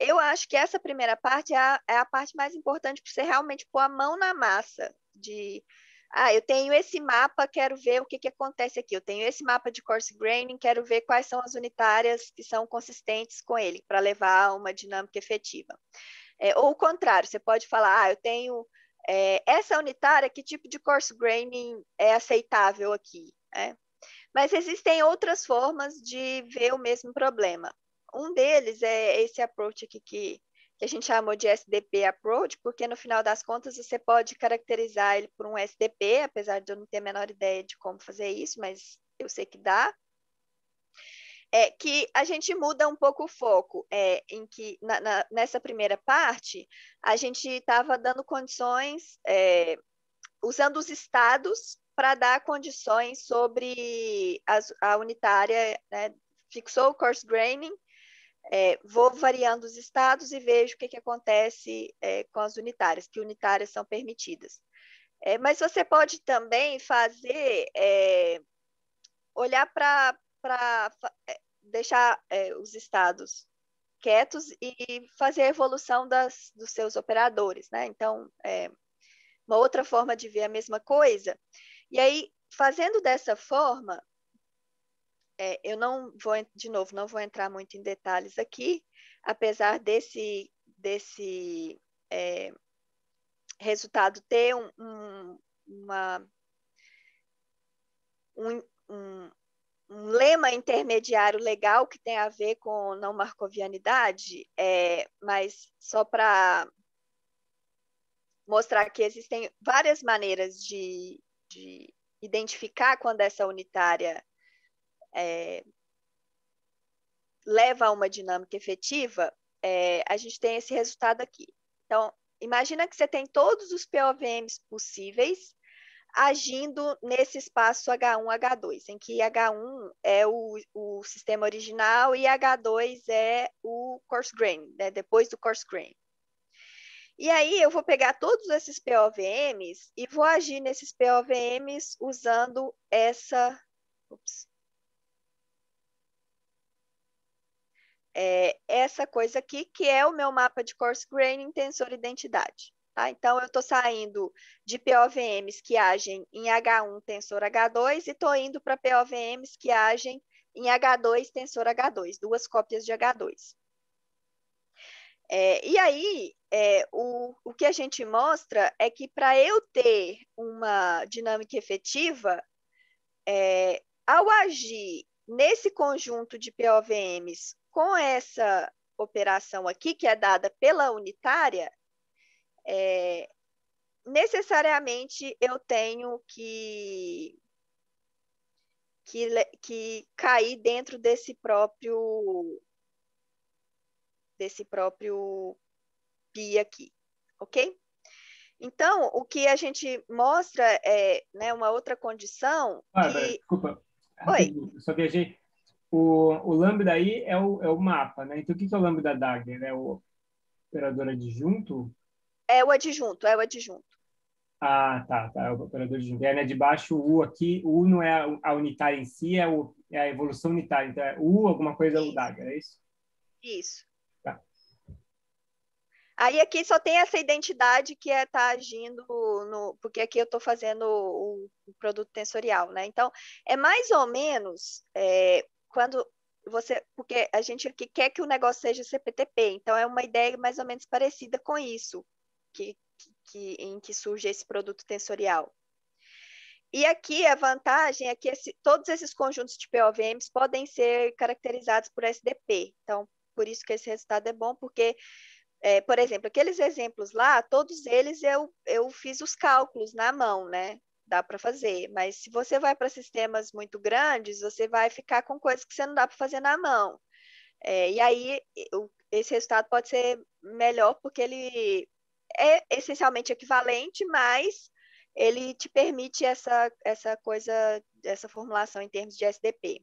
Speaker 1: eu acho que essa primeira parte é a parte mais importante para você realmente pôr a mão na massa eu tenho esse mapa, quero ver o que, que acontece aqui. Eu tenho esse mapa de coarse graining, quero ver quais são as unitárias que são consistentes com ele, para levar a uma dinâmica efetiva. Ou o contrário, você pode falar, eu tenho essa unitária, que tipo de coarse graining é aceitável aqui? Né? Mas existem outras formas de ver o mesmo problema. Um deles é esse approach aqui que a gente chamou de SDP approach, porque no final das contas você pode caracterizar ele por um SDP, apesar de eu não ter a menor ideia de como fazer isso, mas eu sei que dá. Que a gente muda um pouco o foco, em que nessa primeira parte a gente estava dando condições, usando os estados para dar condições sobre a unitária, né? Fixou o coarse graining, vou variando os estados e vejo o que, que acontece com as unitárias, que unitárias são permitidas. Mas você pode também olhar para deixar os estados quietos e fazer a evolução dos seus operadores, né? Então, uma outra forma de ver a mesma coisa. E aí, fazendo dessa forma, eu não vou, de novo, não vou entrar muito em detalhes aqui, apesar desse resultado ter um, um, um lema intermediário legal que tem a ver com não marcovianidade, mas só para mostrar que existem várias maneiras de identificar quando essa unitária leva a uma dinâmica efetiva, a gente tem esse resultado aqui. Então, imagina que você tem todos os POVMs possíveis agindo nesse espaço H1, H2, em que H1 é o sistema original e H2 é o coarse grain, né, depois do coarse grain. E aí eu vou pegar todos esses POVMs e vou agir nesses POVMs usando essa coisa aqui, que é o meu mapa de coarse graining tensor identidade. Tá? Então, eu estou saindo de POVMs que agem em H1 tensor H2 e estou indo para POVMs que agem em H2 tensor H2, duas cópias de H2. E aí, o que a gente mostra é que para eu ter uma dinâmica efetiva, ao agir nesse conjunto de POVMs com essa operação aqui, que é dada pela unitária, necessariamente eu tenho que cair dentro desse próprio PI aqui, ok? Então, o que a gente mostra é, né, uma outra condição
Speaker 2: Bárbara,
Speaker 1: que...
Speaker 2: desculpa,
Speaker 1: Oi.
Speaker 2: rapidinho, eu só viajei. O lambda aí é o mapa, né? Então, o que é o lambda Dagger? operador adjunto?
Speaker 1: É o adjunto, é o adjunto.
Speaker 2: Ah, tá, é o operador adjunto. É, né, de baixo o U aqui, o U não é a unitária em si, é a evolução unitária. Então é U alguma coisa U
Speaker 1: Isso,
Speaker 2: dagger, é isso?
Speaker 1: isso.
Speaker 2: Tá.
Speaker 1: Aí aqui só tem essa identidade que tá agindo porque aqui eu estou fazendo o produto tensorial, né? Então, é mais ou menos quando porque a gente aqui quer que o negócio seja CPTP, então é uma ideia mais ou menos parecida com isso, em que surge esse produto tensorial. E aqui a vantagem é que todos esses conjuntos de POVMs podem ser caracterizados por SDP. Então, por isso que esse resultado é bom, porque por exemplo, aqueles exemplos lá, todos eles eu fiz os cálculos na mão, né? Dá para fazer, mas se você vai para sistemas muito grandes, você vai ficar com coisas que você não dá para fazer na mão. E aí, esse resultado pode ser melhor porque ele é essencialmente equivalente, mas ele te permite essa formulação em termos de SDP.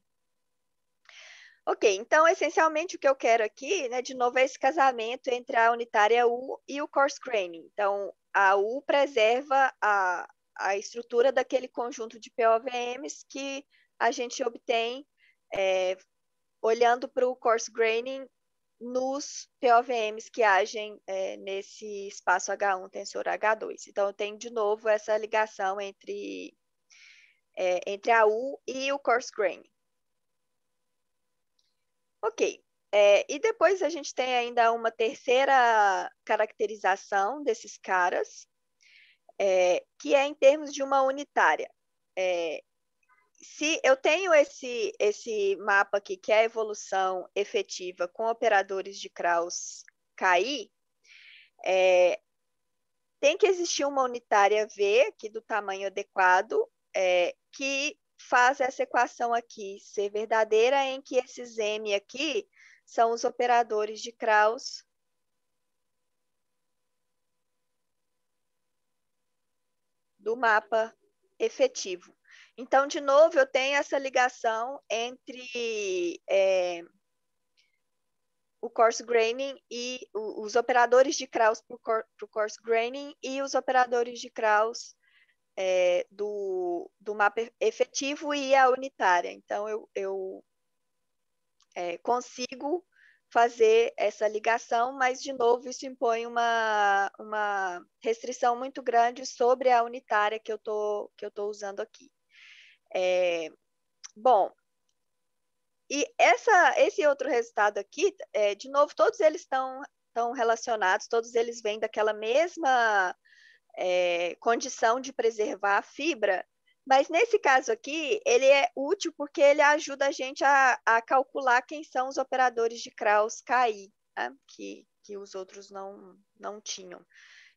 Speaker 1: Ok, então essencialmente o que eu quero aqui, né, de novo, é esse casamento entre a unitária U e o coarse graining. Então, a U preserva a estrutura daquele conjunto de POVMs que a gente obtém olhando para o coarse graining nos POVMs que agem nesse espaço H1 tensor H2. Então, eu tenho de novo essa ligação entre a U e o coarse graining. Ok. E depois a gente tem ainda uma terceira caracterização desses caras, que é em termos de uma unitária. Se eu tenho esse mapa aqui, que é a evolução efetiva com operadores de Krauss KI, tem que existir uma unitária V, aqui do tamanho adequado, que faz essa equação aqui ser verdadeira, em que esses M aqui são os operadores de Krauss do mapa efetivo. Então, de novo, eu tenho essa ligação entre o coarse graining e os operadores de Krauss para o coarse graining e os operadores de Krauss do mapa efetivo e a unitária. Então, eu consigo fazer essa ligação, mas, de novo, isso impõe uma restrição muito grande sobre a unitária que eu tô usando aqui. Bom, e esse outro resultado aqui, de novo, todos eles estão relacionados, todos eles vêm daquela mesma condição de preservar a fibra, mas nesse caso aqui, ele é útil porque ele ajuda a gente a calcular quem são os operadores de Krauss KI, né? que os outros não tinham.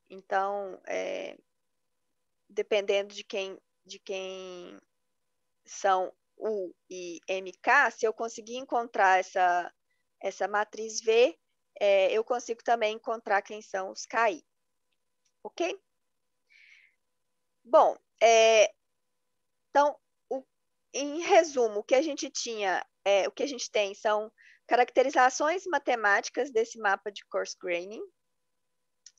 Speaker 1: Então, dependendo de quem são U e MK, se eu conseguir encontrar essa matriz V, eu consigo também encontrar quem são os KI. Ok? Bom, então, em resumo, o que a gente o que a gente tem são caracterizações matemáticas desse mapa de coarse graining.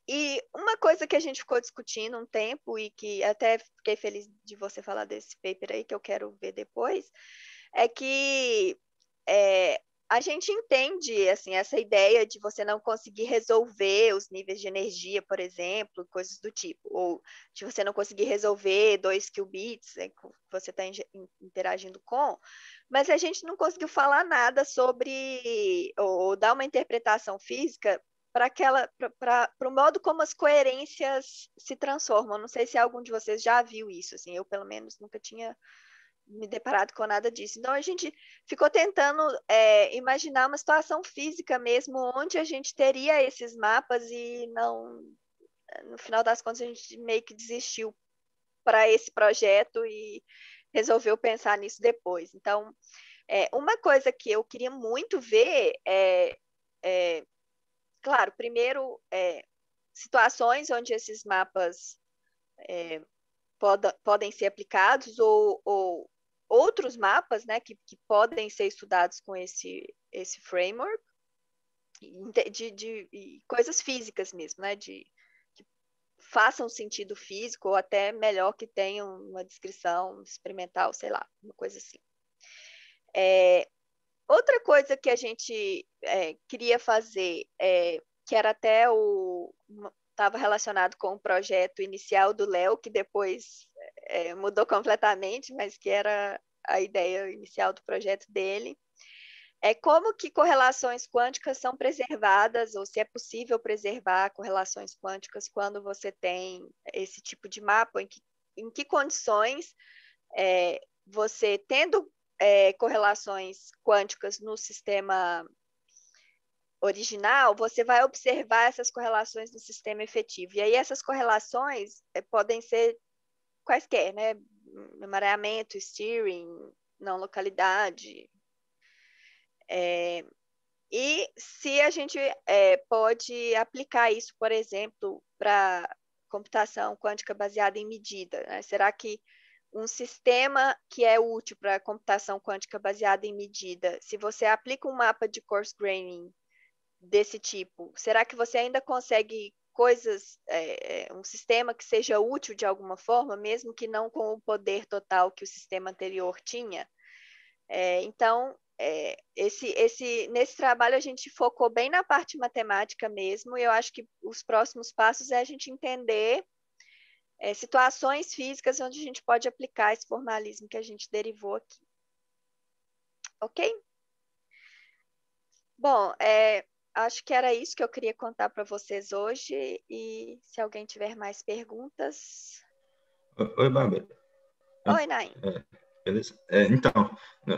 Speaker 1: E uma coisa que a gente ficou discutindo um tempo e que até fiquei feliz de você falar desse paper aí, que eu quero ver depois, é que a gente entende assim, essa ideia de você não conseguir resolver os níveis de energia, por exemplo, coisas do tipo, ou de você não conseguir resolver 2 qubits que você está interagindo com, mas a gente não conseguiu falar nada sobre, ou dar uma interpretação física para o modo como as coerências se transformam. Não sei se algum de vocês já viu isso, assim, eu pelo menos nunca tinha me deparado com nada disso. Então, a gente ficou tentando imaginar uma situação física mesmo, onde a gente teria esses mapas e não, no final das contas, a gente meio que desistiu para esse projeto e resolveu pensar nisso depois. Então, uma coisa que eu queria muito ver claro, primeiro, situações onde esses mapas podem ser aplicados ou outros mapas, né, que podem ser estudados com esse framework. de coisas físicas mesmo, né? Que façam sentido físico ou até melhor que tenham uma descrição experimental, sei lá, uma coisa assim. Outra coisa que a gente queria fazer, que era até estava relacionado com o projeto inicial do Léo, que depois mudou completamente, mas que era a ideia inicial do projeto dele, é como que correlações quânticas são preservadas, ou se é possível preservar correlações quânticas quando você tem esse tipo de mapa, em que condições você tendo correlações quânticas no sistema original, você vai observar essas correlações no sistema efetivo. E aí essas correlações podem ser quaisquer, né? Mareamento, steering, não localidade. E se a gente pode aplicar isso, por exemplo, para computação quântica baseada em medida, né? Será que um sistema que é útil para computação quântica baseada em medida, se você aplica um mapa de coarse graining desse tipo, será que você ainda consegue coisas, um sistema que seja útil de alguma forma, mesmo que não com o poder total que o sistema anterior tinha? Então, nesse trabalho a gente focou bem na parte matemática mesmo, e eu acho que os próximos passos é a gente entender situações físicas onde a gente pode aplicar esse formalismo que a gente derivou aqui. Ok? Bom, acho que era isso que eu queria contar para vocês hoje, e se alguém tiver mais perguntas...
Speaker 4: Oi, Bárbara.
Speaker 1: Oi, Nain.
Speaker 4: Beleza? Então,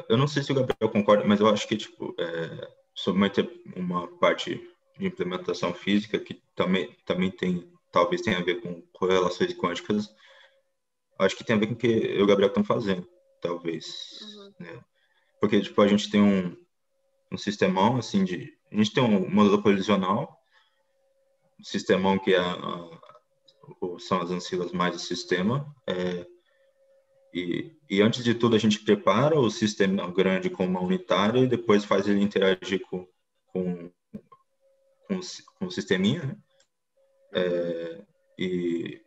Speaker 4: eu não sei se o Gabriel concorda, mas eu acho que, tipo, sobre uma parte de implementação física que também talvez tenha a ver com correlações quânticas, acho que tem a ver com o que eu e o Gabriel estão fazendo, talvez.
Speaker 1: Uhum.
Speaker 4: Né? Porque, tipo, a gente tem um sistemão, assim, a gente tem um modelo colisional, um sistemão que são as ancilas mais do sistema, e antes de tudo, a gente prepara o sistema grande com uma unitária e depois faz ele interagir com o sisteminha, né? E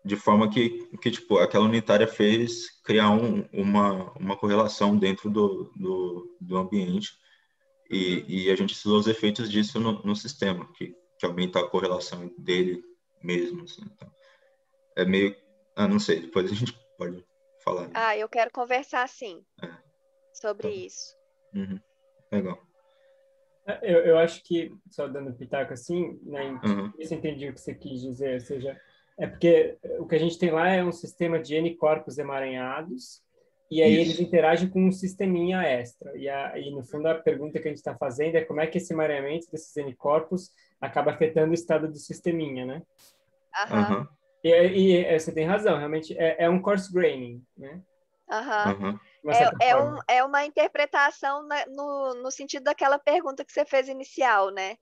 Speaker 4: de forma que tipo, aquela unitária fez criar uma correlação dentro do ambiente e a gente estudou os efeitos disso no sistema, que aumenta a correlação dele mesmo. Assim. Então, é meio... não sei, depois a gente pode falar.
Speaker 1: Eu quero conversar, sim, sobre
Speaker 4: Tá.
Speaker 1: isso.
Speaker 4: Uhum. Legal.
Speaker 2: Eu acho que, só dando pitaco assim, né,
Speaker 4: Uhum.
Speaker 2: eu entendi o que você quis dizer, ou seja, é porque o que a gente tem lá é um sistema de N corpos emaranhados, e aí eles
Speaker 4: Isso.
Speaker 2: interagem com um sisteminha extra. E no fundo, a pergunta que a gente está fazendo é como é que esse emaranhamento desses N corpos acaba afetando o estado do sisteminha, né?
Speaker 1: Aham.
Speaker 4: Uhum.
Speaker 2: E você tem razão, realmente é um coarse graining, né?
Speaker 1: Aham.
Speaker 4: Uhum.
Speaker 2: De uma certa forma.
Speaker 1: É uma interpretação no sentido daquela pergunta que você fez inicial, né?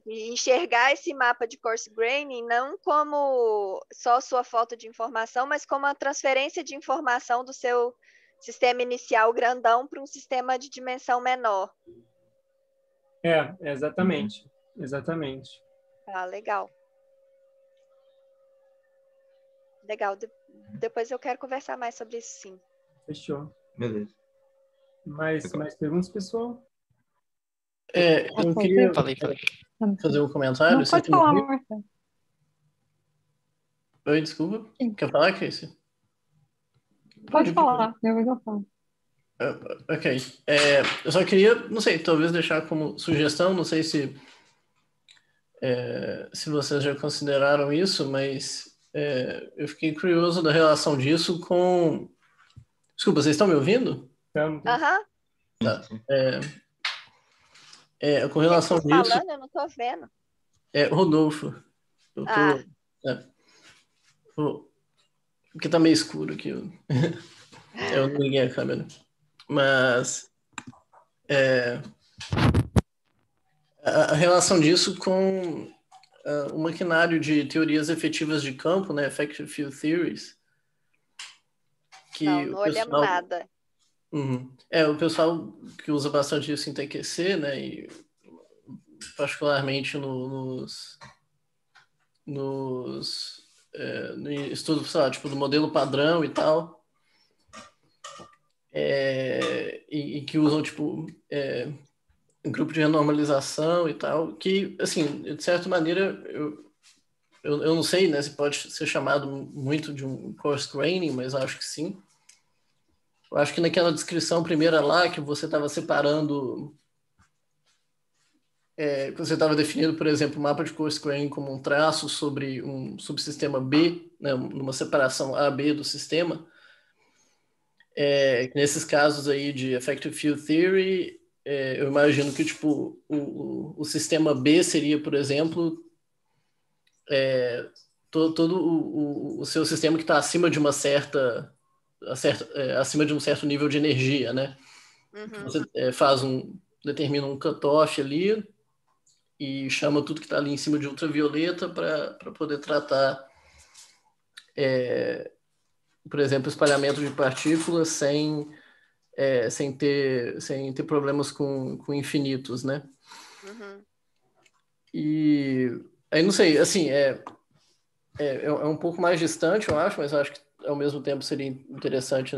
Speaker 1: De enxergar esse mapa de coarse graining não como só sua falta de informação, mas como a transferência de informação do seu sistema inicial grandão para um sistema de dimensão menor.
Speaker 2: Exatamente. Exatamente.
Speaker 1: Legal. Legal. Depois eu quero conversar mais sobre isso, sim.
Speaker 2: Fechou.
Speaker 4: Beleza.
Speaker 2: Mais perguntas, pessoal?
Speaker 5: Eu queria
Speaker 3: Falei.
Speaker 5: fazer um comentário.
Speaker 6: Não, pode falar, Marta.
Speaker 5: Oi, desculpa.
Speaker 6: Sim.
Speaker 5: Quer falar, Casey?
Speaker 6: Pode falar, depois eu falo.
Speaker 5: Ok. Eu só queria, não sei, talvez deixar como sugestão, não sei se vocês já consideraram isso, mas eu fiquei curioso da relação disso com... Desculpa, vocês estão me ouvindo?
Speaker 2: Estamos.
Speaker 1: Aham.
Speaker 5: Tá. Com relação
Speaker 1: Quem tá
Speaker 5: disso...
Speaker 1: falando, eu não tô vendo.
Speaker 5: Rodolfo. Eu tô... Porque tá meio escuro aqui. Eu não liguei a câmera. Mas a relação disso com o maquinário de teorias efetivas de campo, né, effective field theories, que
Speaker 1: Não
Speaker 5: o
Speaker 1: olhamos
Speaker 5: pessoal,
Speaker 1: nada.
Speaker 5: o pessoal que usa bastante isso em TQC, né, e particularmente no estudo, sei lá, tipo, do modelo padrão e tal, e que usam, tipo, um grupo de renormalização e tal, que, assim, de certa maneira, eu não sei, né, se pode ser chamado muito de um coarse graining, mas acho que sim. Eu acho que naquela descrição primeira lá, que você estava separando, que você estava definindo, por exemplo, o mapa de coarse graining como um traço sobre um subsistema B, né, numa separação A-B do sistema, nesses casos aí de Effective Field Theory, eu imagino que tipo, o sistema B seria, por exemplo, todo o seu sistema que está acima de uma acima de um certo nível de energia, né?
Speaker 1: Uhum.
Speaker 5: Você determina um cutoff ali e chama tudo que está ali em cima de ultravioleta para poder tratar, por exemplo, espalhamento de partículas sem ter problemas com infinitos, né?
Speaker 1: Uhum.
Speaker 5: E aí não sei, assim, é um pouco mais distante, eu acho, mas eu acho que ao mesmo tempo seria interessante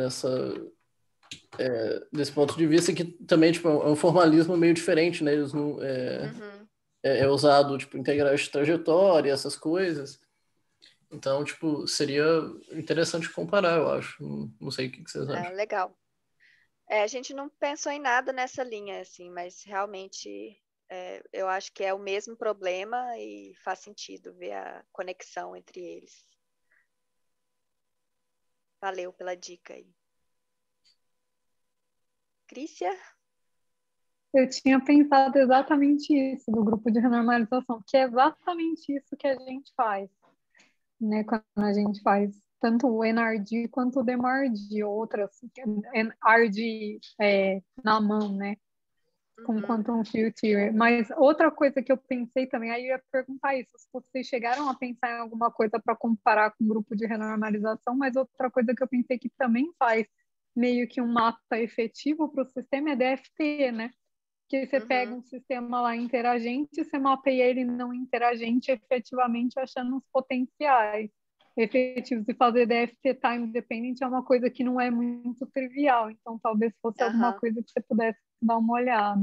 Speaker 5: desse ponto de vista que também tipo, é um formalismo meio diferente, né? Eles não,
Speaker 1: Uhum.
Speaker 5: é usado tipo integrais de trajetória, essas coisas. Então, tipo, seria interessante comparar, eu acho. Não sei o que vocês acham.
Speaker 1: Legal. A gente não pensou em nada nessa linha, assim, mas realmente eu acho que é o mesmo problema e faz sentido ver a conexão entre eles. Valeu pela dica aí. Crícia?
Speaker 6: Eu tinha pensado exatamente isso do grupo de renormalização, que é exatamente isso que a gente faz, né? Quando a gente faz tanto o NRD quanto o DMARD, outras NRD na mão, né? Com Quantum Field Theory. Mas outra coisa que eu pensei também, aí eu ia perguntar isso, se vocês chegaram a pensar em alguma coisa para comparar com o grupo de renormalização, mas outra coisa que eu pensei que também faz meio que um mapa efetivo para o sistema é DFT, né? Que você pega um sistema lá interagente, você mapeia ele não interagente efetivamente, achando os potenciais efetivos. E fazer DFT time dependent é uma coisa que não é muito trivial, então talvez fosse alguma coisa que você pudesse dar uma olhada.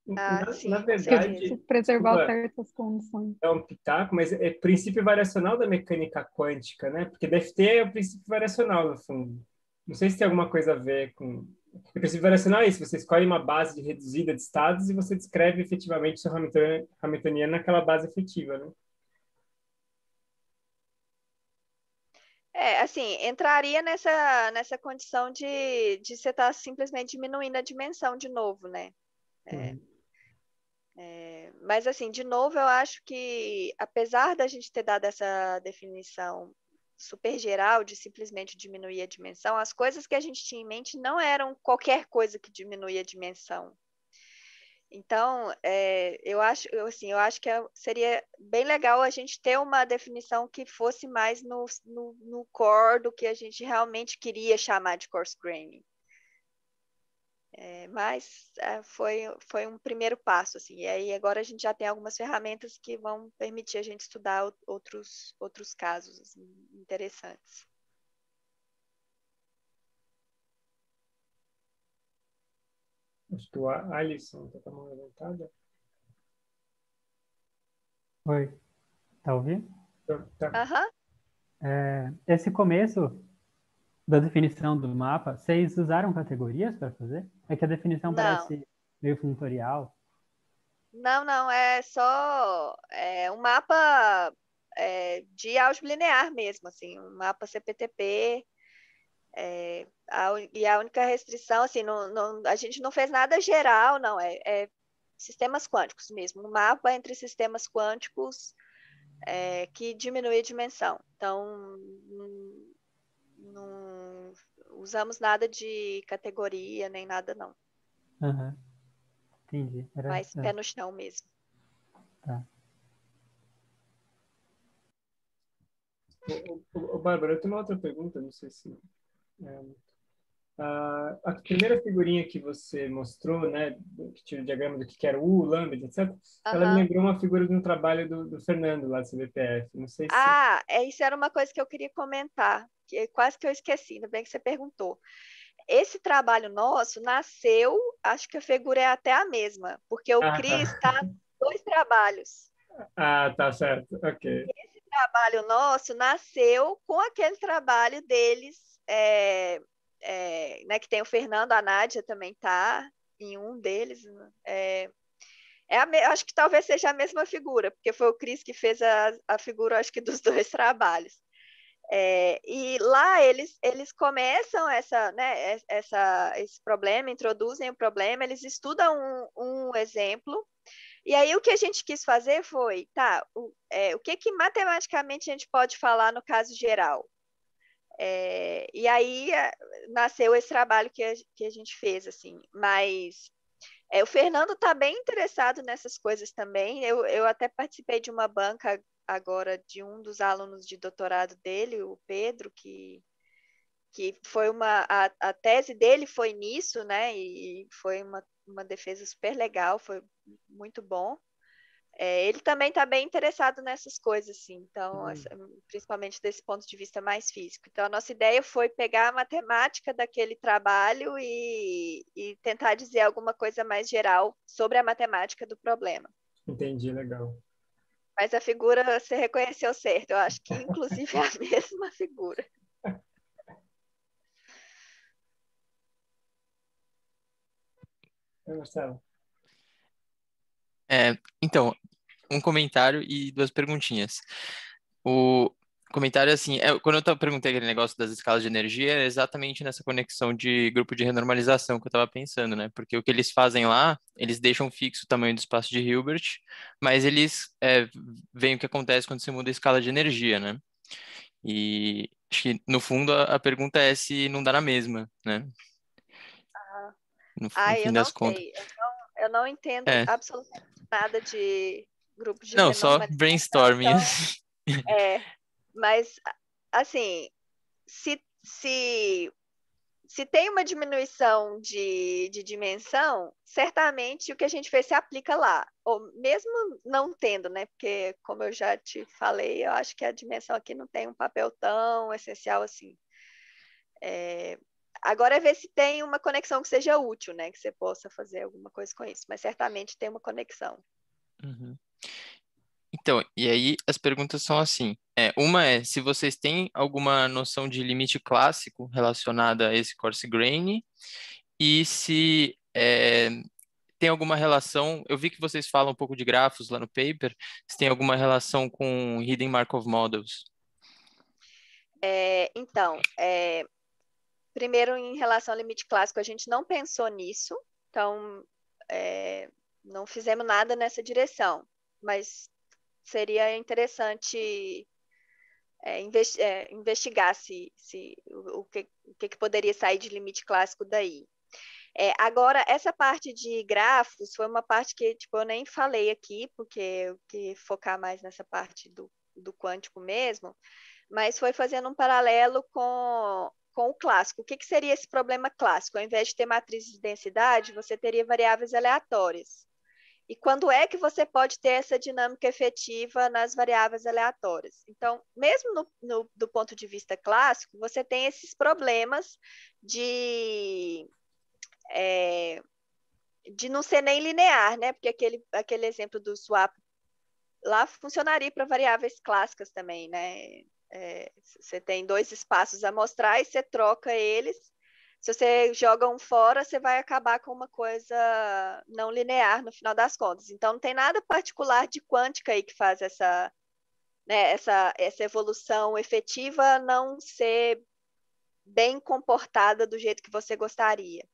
Speaker 2: Na
Speaker 1: Sim, com
Speaker 2: verdade,
Speaker 1: certeza.
Speaker 6: Preservar
Speaker 2: desculpa,
Speaker 6: certas condições.
Speaker 2: é um pitaco, mas é princípio variacional da mecânica quântica, né? Porque DFT é o princípio variacional, no fundo. Não sei se tem alguma coisa a ver com... O princípio variacional é isso, você escolhe uma base reduzida de estados e você descreve efetivamente o seu Hamiltoniano naquela base efetiva, né?
Speaker 1: Assim, entraria nessa condição de você estar simplesmente diminuindo a dimensão de novo, né? Mas, assim, de novo, eu acho que, apesar da gente ter dado essa definição super geral de simplesmente diminuir a dimensão, as coisas que a gente tinha em mente não eram qualquer coisa que diminuía a dimensão. Então, assim, eu acho que seria bem legal a gente ter uma definição que fosse mais no core do que a gente realmente queria chamar de coarse graining. Mas foi um primeiro passo, assim. E aí agora a gente já tem algumas ferramentas que vão permitir a gente estudar outros casos assim, interessantes.
Speaker 2: Acho que o Alisson está com a mão levantada.
Speaker 7: Oi, tá ouvindo?
Speaker 2: Tá.
Speaker 1: Aham.
Speaker 7: Esse começo da definição do mapa, vocês usaram categorias para fazer? É que a definição
Speaker 1: Não.
Speaker 7: parece meio funtorial.
Speaker 1: Não, é só um mapa de álgebra linear mesmo, assim, um mapa CPTP. E a única restrição, assim, a gente não fez nada geral, não, é sistemas quânticos mesmo, um mapa entre sistemas quânticos que diminui a dimensão. Então, não usamos nada de categoria, nem nada, não.
Speaker 7: Aham, entendi.
Speaker 1: Mais pé no chão mesmo.
Speaker 7: Tá.
Speaker 2: Bárbara, eu tenho uma outra pergunta, não sei se... A primeira figurinha que você mostrou, né, que tinha o diagrama do que era o U, lambda, etc., ela me
Speaker 1: Aham.
Speaker 2: lembrou uma figura de um trabalho do Fernando, lá do CBPF. Não sei se...
Speaker 1: Isso era uma coisa que eu queria comentar, que quase que eu esqueci, ainda bem que você perguntou. Esse trabalho nosso nasceu, acho que a figura é até a mesma, porque o
Speaker 2: Ah, tá.
Speaker 1: Cris está em 2 trabalhos.
Speaker 2: Ah, tá certo. Ok.
Speaker 1: Esse trabalho nosso nasceu com aquele trabalho deles, né, que tem o Fernando, a Nádia também está em um deles. Né? Acho que talvez seja a mesma figura, porque foi o Cris que fez a figura, acho que dos 2 trabalhos. E lá eles começam né, esse problema, introduzem o problema, eles estudam um exemplo, e aí o que a gente quis fazer foi, o que matematicamente a gente pode falar no caso geral? E aí nasceu esse trabalho que a gente fez, assim, mas o Fernando está bem interessado nessas coisas também. Eu até participei de uma banca agora de um dos alunos de doutorado dele, o Pedro, que foi a tese dele foi nisso, né? E foi uma defesa super legal, foi muito bom. Ele também está bem interessado nessas coisas, assim, então, principalmente desse ponto de vista mais físico. Então, a nossa ideia foi pegar a matemática daquele trabalho e tentar dizer alguma coisa mais geral sobre a matemática do problema.
Speaker 2: Entendi, legal.
Speaker 1: Mas a figura você reconheceu certo, eu acho que inclusive é a mesma figura.
Speaker 2: Marcelo.
Speaker 3: Então, um comentário e 2 perguntinhas. O comentário, assim, quando eu perguntei aquele negócio das escalas de energia, é exatamente nessa conexão de grupo de renormalização que eu estava pensando, né? Porque o que eles fazem lá, eles deixam fixo o tamanho do espaço de Hilbert, mas eles veem o que acontece quando você muda a escala de energia, né? E acho que, no fundo, a pergunta é se não dá na mesma, né? No
Speaker 1: Eu
Speaker 3: fim
Speaker 1: não
Speaker 3: das contas.
Speaker 1: sei, eu não entendo
Speaker 3: É,
Speaker 1: absolutamente nada de grupos de
Speaker 3: não, só
Speaker 1: renormalização,
Speaker 3: brainstorming.
Speaker 1: então, mas, assim, se tem uma diminuição de dimensão, certamente o que a gente fez se aplica lá. Ou mesmo não tendo, né? Porque, como eu já te falei, eu acho que a dimensão aqui não tem um papel tão essencial assim. Agora é ver se tem uma conexão que seja útil, né? Que você possa fazer alguma coisa com isso. Mas certamente tem uma conexão.
Speaker 3: Uhum. Então, e aí as perguntas são assim. Uma é se vocês têm alguma noção de limite clássico relacionada a esse coarse grain e se tem alguma relação. Eu vi que vocês falam um pouco de grafos lá no paper. Se tem alguma relação com hidden Markov models?
Speaker 1: Então, primeiro em relação ao limite clássico, a gente não pensou nisso. Então, não fizemos nada nessa direção. Mas seria interessante investigar o que poderia sair de limite clássico daí. Agora, essa parte de grafos foi uma parte que tipo, eu nem falei aqui, porque eu queria focar mais nessa parte do quântico mesmo, mas foi fazendo um paralelo com o clássico. O que seria esse problema clássico? Ao invés de ter matrizes de densidade, você teria variáveis aleatórias. E quando é que você pode ter essa dinâmica efetiva nas variáveis aleatórias? Então, mesmo do ponto de vista clássico, você tem esses problemas de não ser nem linear, né? Porque aquele exemplo do swap lá funcionaria para variáveis clássicas também, né? Você tem 2 espaços amostrais, você troca eles. Se você joga um fora, você vai acabar com uma coisa não linear no final das contas. Então, não tem nada particular de quântica aí que faz né, essa evolução efetiva não ser bem comportada do jeito que você gostaria.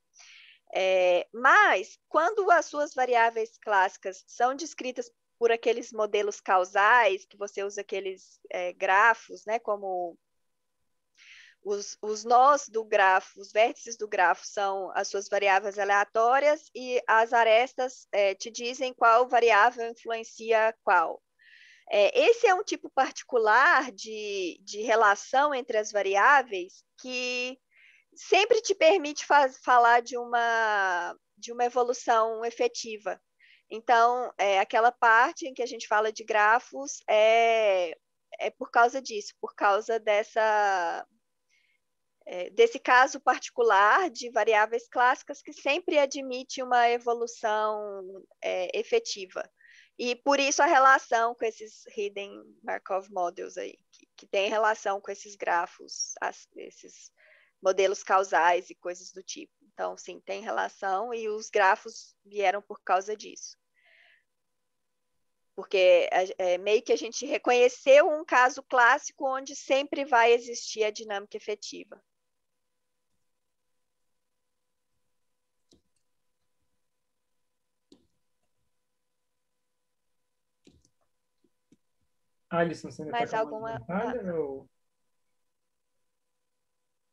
Speaker 1: Mas, quando as suas variáveis clássicas são descritas por aqueles modelos causais, que você usa aqueles grafos, né, como os nós do grafo, os vértices do grafo são as suas variáveis aleatórias e as arestas te dizem qual variável influencia qual. Esse é um tipo particular de relação entre as variáveis que sempre te permite falar de uma evolução efetiva. Então, aquela parte em que a gente fala de grafos é por causa disso, por causa desse caso particular de variáveis clássicas que sempre admite uma evolução efetiva. E por isso a relação com esses hidden Markov models aí, que tem relação com esses grafos, esses modelos causais e coisas do tipo. Então, sim, tem relação e os grafos vieram por causa disso. Porque meio que a gente reconheceu um caso clássico onde sempre vai existir a dinâmica efetiva.
Speaker 2: Alisson, você ainda
Speaker 1: Mais
Speaker 2: tá com a
Speaker 1: alguma?
Speaker 2: mão levantada ou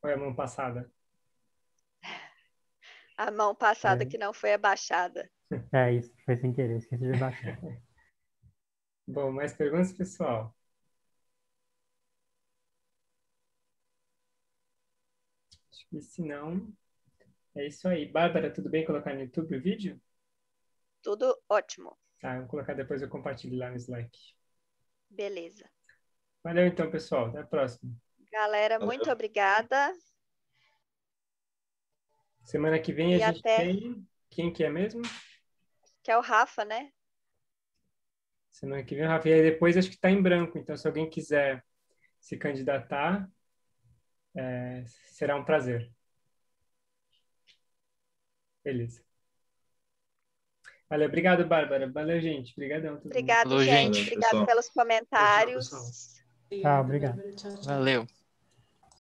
Speaker 2: é a mão passada?
Speaker 1: A mão passada que não foi abaixada.
Speaker 7: É isso, foi sem querer, esqueci de baixar.
Speaker 2: Bom, mais perguntas, pessoal? Acho que se não, é isso aí. Bárbara, tudo bem colocar no YouTube o vídeo?
Speaker 1: Tudo ótimo.
Speaker 2: Tá, eu vou colocar depois, eu compartilho lá no Slack.
Speaker 1: Beleza.
Speaker 2: Valeu então, pessoal. Até a próxima.
Speaker 1: Galera, muito obrigada.
Speaker 2: Semana que vem a
Speaker 1: E
Speaker 2: gente
Speaker 1: até...
Speaker 2: tem... Quem que é mesmo?
Speaker 1: Que é o Rafa, né?
Speaker 2: Semana que vem, Rafa. E aí depois acho que está em branco. Então, se alguém quiser se candidatar, será um prazer. Beleza. Valeu. Obrigado, Bárbara. Valeu, gente. Obrigadão.
Speaker 1: Obrigado,
Speaker 3: Falou,
Speaker 1: gente.
Speaker 3: gente.
Speaker 1: Obrigado
Speaker 4: Pessoal.
Speaker 1: pelos comentários.
Speaker 7: Tá, obrigado.
Speaker 3: Valeu.